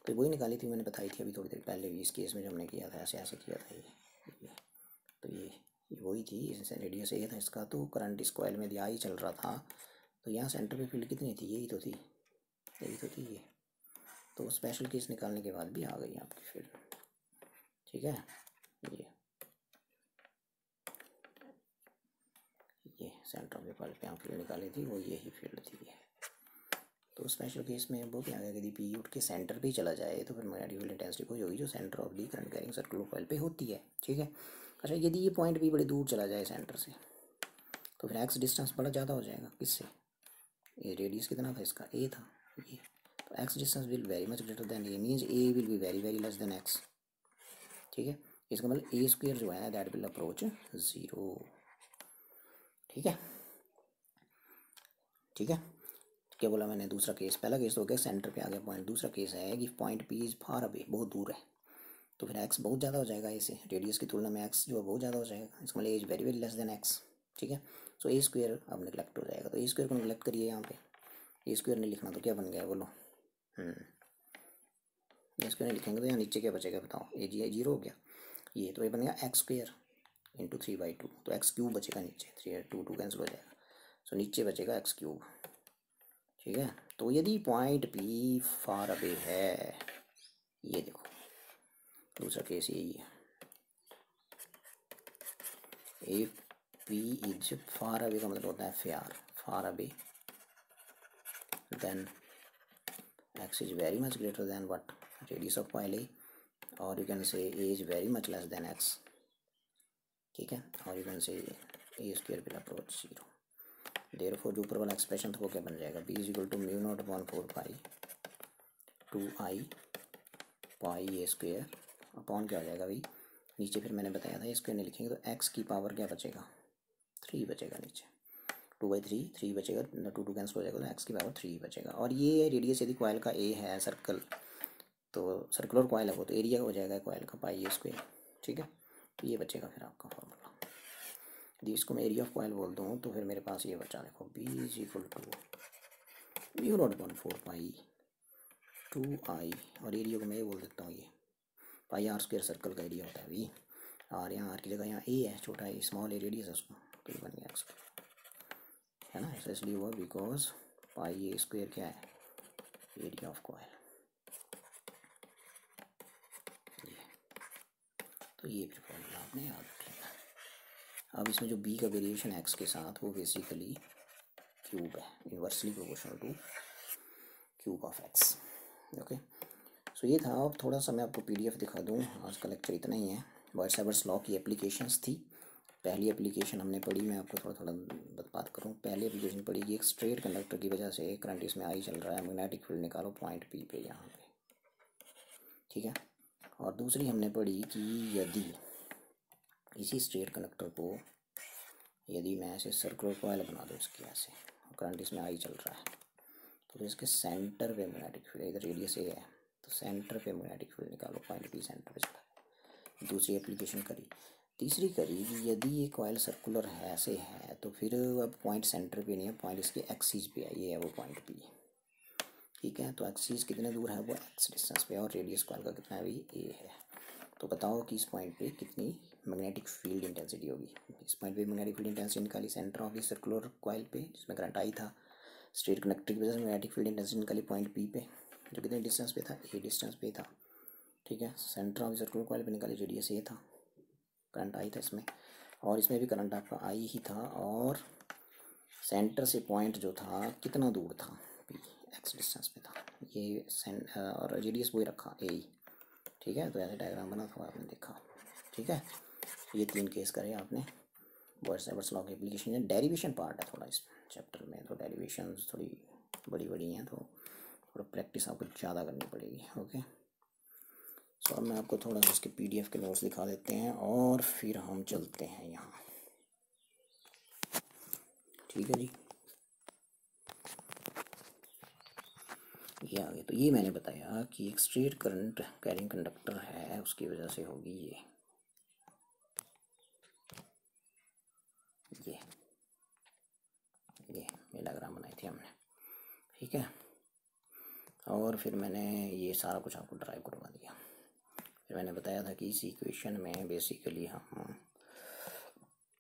तो वही निकाली थी, मैंने बताई थी अभी थोड़ी देर पहले भी, इस केस में जो हमने किया था ऐसे किया था ये तो ये वही थी, इससे रेडियस ए था इसका, तो करंट इस कॉइल में दिया ही चल रहा था, तो यहाँ सेंटर पे फील्ड कितनी थी, यही तो थी ये। तो स्पेशल केस निकालने के बाद भी आ गई आपकी फील्ड, ठीक है। ये सेंटर ऑफ द कॉइल पे फील्ड निकाली थी, वो यही फील्ड थी ये। तो स्पेशल केस में वो क्या आ गया, यदि पी उठ के सेंटर पे ही चला जाए तो फिर मैग्नेटिक फील्ड इंटेंसिटी कोई होगी जो centre of the current carrying circular coil पे होती है, ठीक है। अच्छा, यदि ये पॉइंट भी बड़ी दूर चला जाए सेंटर से तो फिर एक्स डिस्टेंस बड़ा ज़्यादा हो जाएगा, किससे, ये रेडियस कितना था इसका, ए था ये, तो x distance will very much greater then A, means A will be very very less than X, ठीक है। इसका मतलब ए स्क्वायर जो है दैट विल अप्रोच 0, ठीक है। क्या बोला मैंने, दूसरा केस, पहला केस तो हो गया सेंटर पे आ गया पॉइंट, दूसरा केस है कि point P is far away, बहुत दूर है, तो फिर एक्स बहुत ज़्यादा हो जाएगा ए से, रेडियस की तुलना में एक्स जो है बहुत ज़्यादा हो जाएगा, इसका मतलब as very very less than X, ठीक है। सो ए स्क्वायर अब निगलेक्ट हो जाएगा, तो ए स्क्वायर को निगलेक्ट करिए यहाँ पे, ए स्क्वायर नहीं लिखना तो क्या बन गया बोलो, ए स्क्वायर नहीं लिखेंगे तो यहाँ नीचे क्या बचेगा बताओ, ए 0 हो गया ये, तो ये बन गया एक्स स्क्वायर इंटू 3/2, तो एक्स क्यूब बचेगा नीचे, 3 2 कैंसिल हो जाएगा, सो नीचे बचेगा एक्स क्यूब, ठीक है। तो यदि पॉइंट पी फार अवे है, ये देखो दूसरा केस यही है, A P is far away का मतलब होता है far away then X is very much greater than what, radius of coil A, और you can say A is very much less than X, ठीक है, और you can say A square will approach 0, therefore जो ऊपर वाला एक्सप्रेशन था वो क्या बन जाएगा, B is equal to μ0/4 pi 2i pi A square upon क्या हो जाएगा भाई, नीचे फिर मैंने बताया था स्क्वायर नहीं लिखेंगे तो एक्स की पावर क्या बचेगा, 3 बचेगा नीचे, 2/3 3 बचेगा, 2 2 कैंसिल हो जाएगा तो एक्स की पावर 3 बचेगा। और ये रेडियस यदि कॉइल का ए है सर्कल, तो सर्कुलर कॉइल है वो, तो एरिया हो जाएगा कॉइल का पाई ए स्क्वायर, ठीक है। तो ये बचेगा फिर आपका फॉर्मूला, यदि इसको मैं एरिया ऑफ कॉइल बोल दूँ तो फिर मेरे पास ये बचा, देखो B is equal to μ0/4 pi 2i, और एरिया को मैं ये बोल देता हूँ, ये पाई आर स्क्वायर सर्कल का एरिया होता है भाई, आर यहाँ आर की जगह यहाँ ए है, छोटा है स्मॉल ए रेडियस है उसको, तो ये बन गया एक्स है ना, ऐसा इसलिए हुआ बिकॉज पाई ए स्क्वायर क्या है, एरिया ऑफ कॉइल, तो ये फिर फॉर्मूला आपने याद रखेगा। अब इसमें जो बी का वेरिएशन है एक्स के साथ वो बेसिकली क्यूब है, inversely proportional to cube of X, okay. So ये था, अब थोड़ा सा मैं आपको पीडीएफ दिखा दूँ, आज का लेक्चर इतना ही है। वर्ड्सवर्थ लॉ की एप्लीकेशंस थी, पहली एप्लीकेशन हमने पढ़ी, मैं आपको थोड़ा बात करूँ, पहली एप्लीकेशन पढ़ी कि एक स्ट्रेट कंडक्टर की वजह से करंट इसमें आई चल रहा है, मैग्नेटिक फील्ड निकालो पॉइंट पी पे यहाँ पे, ठीक है। और दूसरी हमने पढ़ी कि यदि इसी स्ट्रेट कंडक्टर को यदि मैं ऐसे सर्कुलर कॉइल बना दूँ इसकी ऐसे, करंट इसमें आई चल रहा है, तो फिर इसके सेंटर पे मैग्नेटिक फील्ड, इधर रेडियस ए है तो सेंटर पे मैग्नेटिक फील्ड निकालो, पॉइंट पी सेंटर पे चला। दूसरी एप्लीकेशन करी। तीसरी करी कि यदि ये कॉइल सर्कुलर है ऐसे है तो फिर अब पॉइंट सेंटर पे नहीं है, पॉइंट इसके एक्सिस पे है, ये है वो पॉइंट पी, ठीक है। तो एक्सिस कितने दूर है, वो एक्स डिस्टेंस पे, और रेडियस कॉइल का कितना है भाई, ए है। तो बताओ कि इस पॉइंट पे कितनी मैग्नेटिक फील्ड इंटेंसिटी होगी। इस पॉइंट पे मैग्नेटिक फील्ड इंटेंसिटी निकाली centre of the circular coil पे जिसमें करंट आई था, स्ट्रेट कंडक्टर की वजह से मैग्नेटिक फील्ड इंटेंसिटी निकाली पॉइंट पी पे जो कितने डिस्टेंस पे था, ए डिस्टेंस पे था, ठीक है। सेंटर ऑफ सर्कुलर कॉइल पे निकाली, रेडियस ए था, करंट आई था इसमें, और इसमें भी करंट आपका आई ही था, और सेंटर से पॉइंट जो था कितना दूर था, पी एक्स डिस्टेंस पे था ये, और रेडियस वही रखा ए, ठीक है। तो ऐसे डायग्राम बना था आपने देखा, ठीक है। ये 3 केस करे आपने, बॉयस लॉ की एप्लीकेशन डेरिवेशन पार्ट है थोड़ा इस चैप्टर में, तो डेरिवेशन थोड़ी बड़ी बड़ी हैं, तो थोड़ा प्रैक्टिस आपको ज़्यादा करनी पड़ेगी। ओके, सो अब मैं आपको थोड़ा सा इसके PDF के नोट्स दिखा देते हैं और फिर हम चलते हैं यहाँ। ठीक है जी, ये आगे तो ये मैंने बताया कि एक स्ट्रेट करंट कैरिंग कंडक्टर है, उसकी वजह से होगी ये डायग्राम बनाई थी हमने। ठीक है, और फिर मैंने ये सारा कुछ आपको ड्राइव करवा दिया। फिर मैंने बताया था कि इस इक्वेशन में बेसिकली हम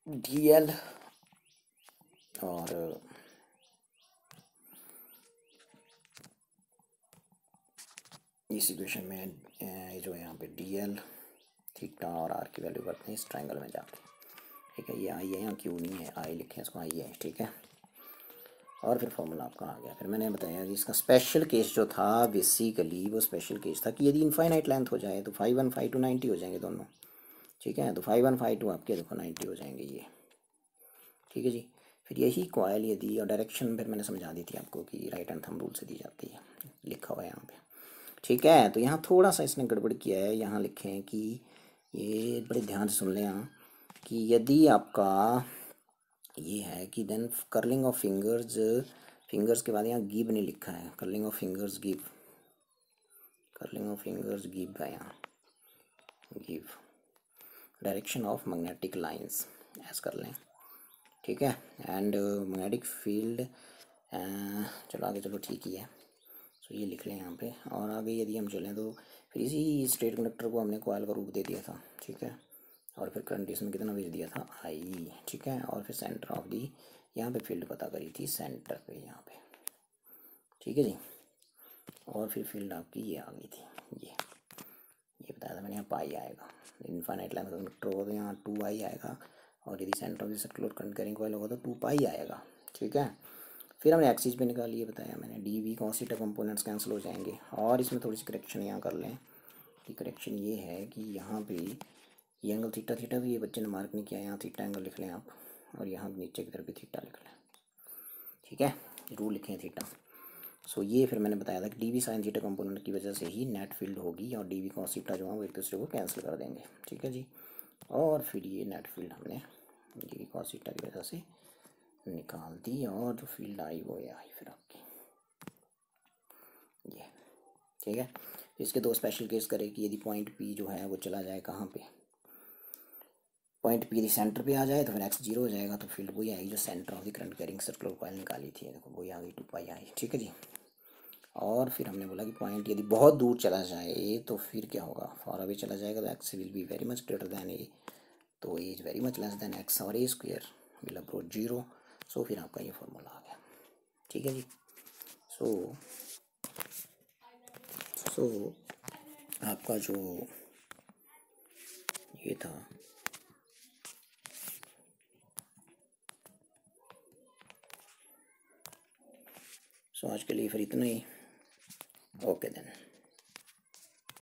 DL और इस इक्वेशन में जो है यहाँ पे DL थीटा और R की वैल्यू करते हैं इस ट्रायंगल में जाके। ठीक है, ये आई है, यहाँ क्यू नहीं है, आई लिखे इसको, आई है। ठीक है, और फिर फॉर्मूला आपका आ गया। फिर मैंने बताया कि इसका स्पेशल केस जो था बेसिकली वो स्पेशल केस था कि यदि इनफाइनाइट लेंथ हो जाए तो 5 1 5 2 90 हो जाएंगे दोनों। ठीक है, तो 5 1 5 2 आपके देखो 90 हो जाएंगे ये। ठीक है जी, फिर यही कॉयल यदि, और डायरेक्शन फिर मैंने समझा दी थी आपको कि राइट हैंड थंब रूल से दी जाती है, लिखा हुआ है यहाँ पे। ठीक है, तो यहाँ थोड़ा सा इसने गड़बड़ किया है, यहाँ लिखे हैं कि ये बड़े ध्यान से सुन लें यहाँ, कि यदि आपका ये है कि देन कर्लिंग ऑफ फिंगर्स के बाद यहाँ गिव नहीं लिखा है, curling of fingers give, curling of fingers give है यहाँ, give direction of magnetic lines ऐसा कर लें। ठीक है, एंड मैग्नेटिक फील्ड, चलो आगे चलो ठीक ही है, सो ये लिख लें यहाँ पे। और आगे यदि हम चलें तो फिर इसी स्ट्रेट कंडक्टर को हमने कॉइल का रूप दे दिया था। ठीक है, और फिर करंट इसमें कितना भेज दिया था, आई। ठीक है, और फिर सेंटर ऑफ दी, यहाँ पे फील्ड पता करी थी सेंटर पे यहाँ पे। ठीक है जी, और फिर फील्ड आपकी ये आ गई थी, ये बताया था मैंने, यहाँ पाई आएगा। इनफाइनाइट लेंथ कंडक्टर होगा तो यहाँ 2I आएगा, और यदि centre of the circular current carrying coil होगा तो 2π आएगा। ठीक है, फिर हमने एक्सिस पे निकाली, ये बताया मैंने, DV cos theta components cancel हो जाएंगे। और इसमें थोड़ी सी करेक्शन यहाँ कर लें, कि करेक्शन ये है कि यहाँ पे ये एंगल थीटा भी ये बच्चे ने मार्क नहीं किया, यहाँ थीटा एंगल लिख लें आप, और यहाँ नीचे की तरफ भी थीटा लिख लें। ठीक है, रूल लिखें थीटा। सो ये फिर मैंने बताया था कि DV sin थीटा कंपोनेंट की वजह से ही नेट फील्ड होगी, और DV cos थीटा जो है वो एक दूसरे को कैंसिल कर देंगे। ठीक है जी, और फिर ये नेट फील्ड हमने DV cos थीटा की वजह से निकाल दी, और जो फील्ड आई वो ये आई फिर आपकी ये। ठीक है, इसके दो स्पेशल केस करे कि यदि पॉइंट P जो है वो चला जाए कहाँ पे, पॉइंट P यदि सेंटर पे आ जाए तो फिर x 0 हो जाएगा, तो फील्ड वही आएगी जो centre of the current carrying circular coil निकाली थी, देखो वही आ गई 2π आई। ठीक है जी, और फिर हमने बोला कि पॉइंट यदि बहुत दूर चला जाए तो फिर क्या होगा, फॉर अवे चला जाएगा तो x will be very much greater than a, तो a is very much less than x, और a स्क्वायर विल अप्रोच 0। सो फिर आपका ये फॉर्मूला आ गया। ठीक है जी, सो आपका जो ये था, सो आज के लिए फिर इतना ही। Okay then.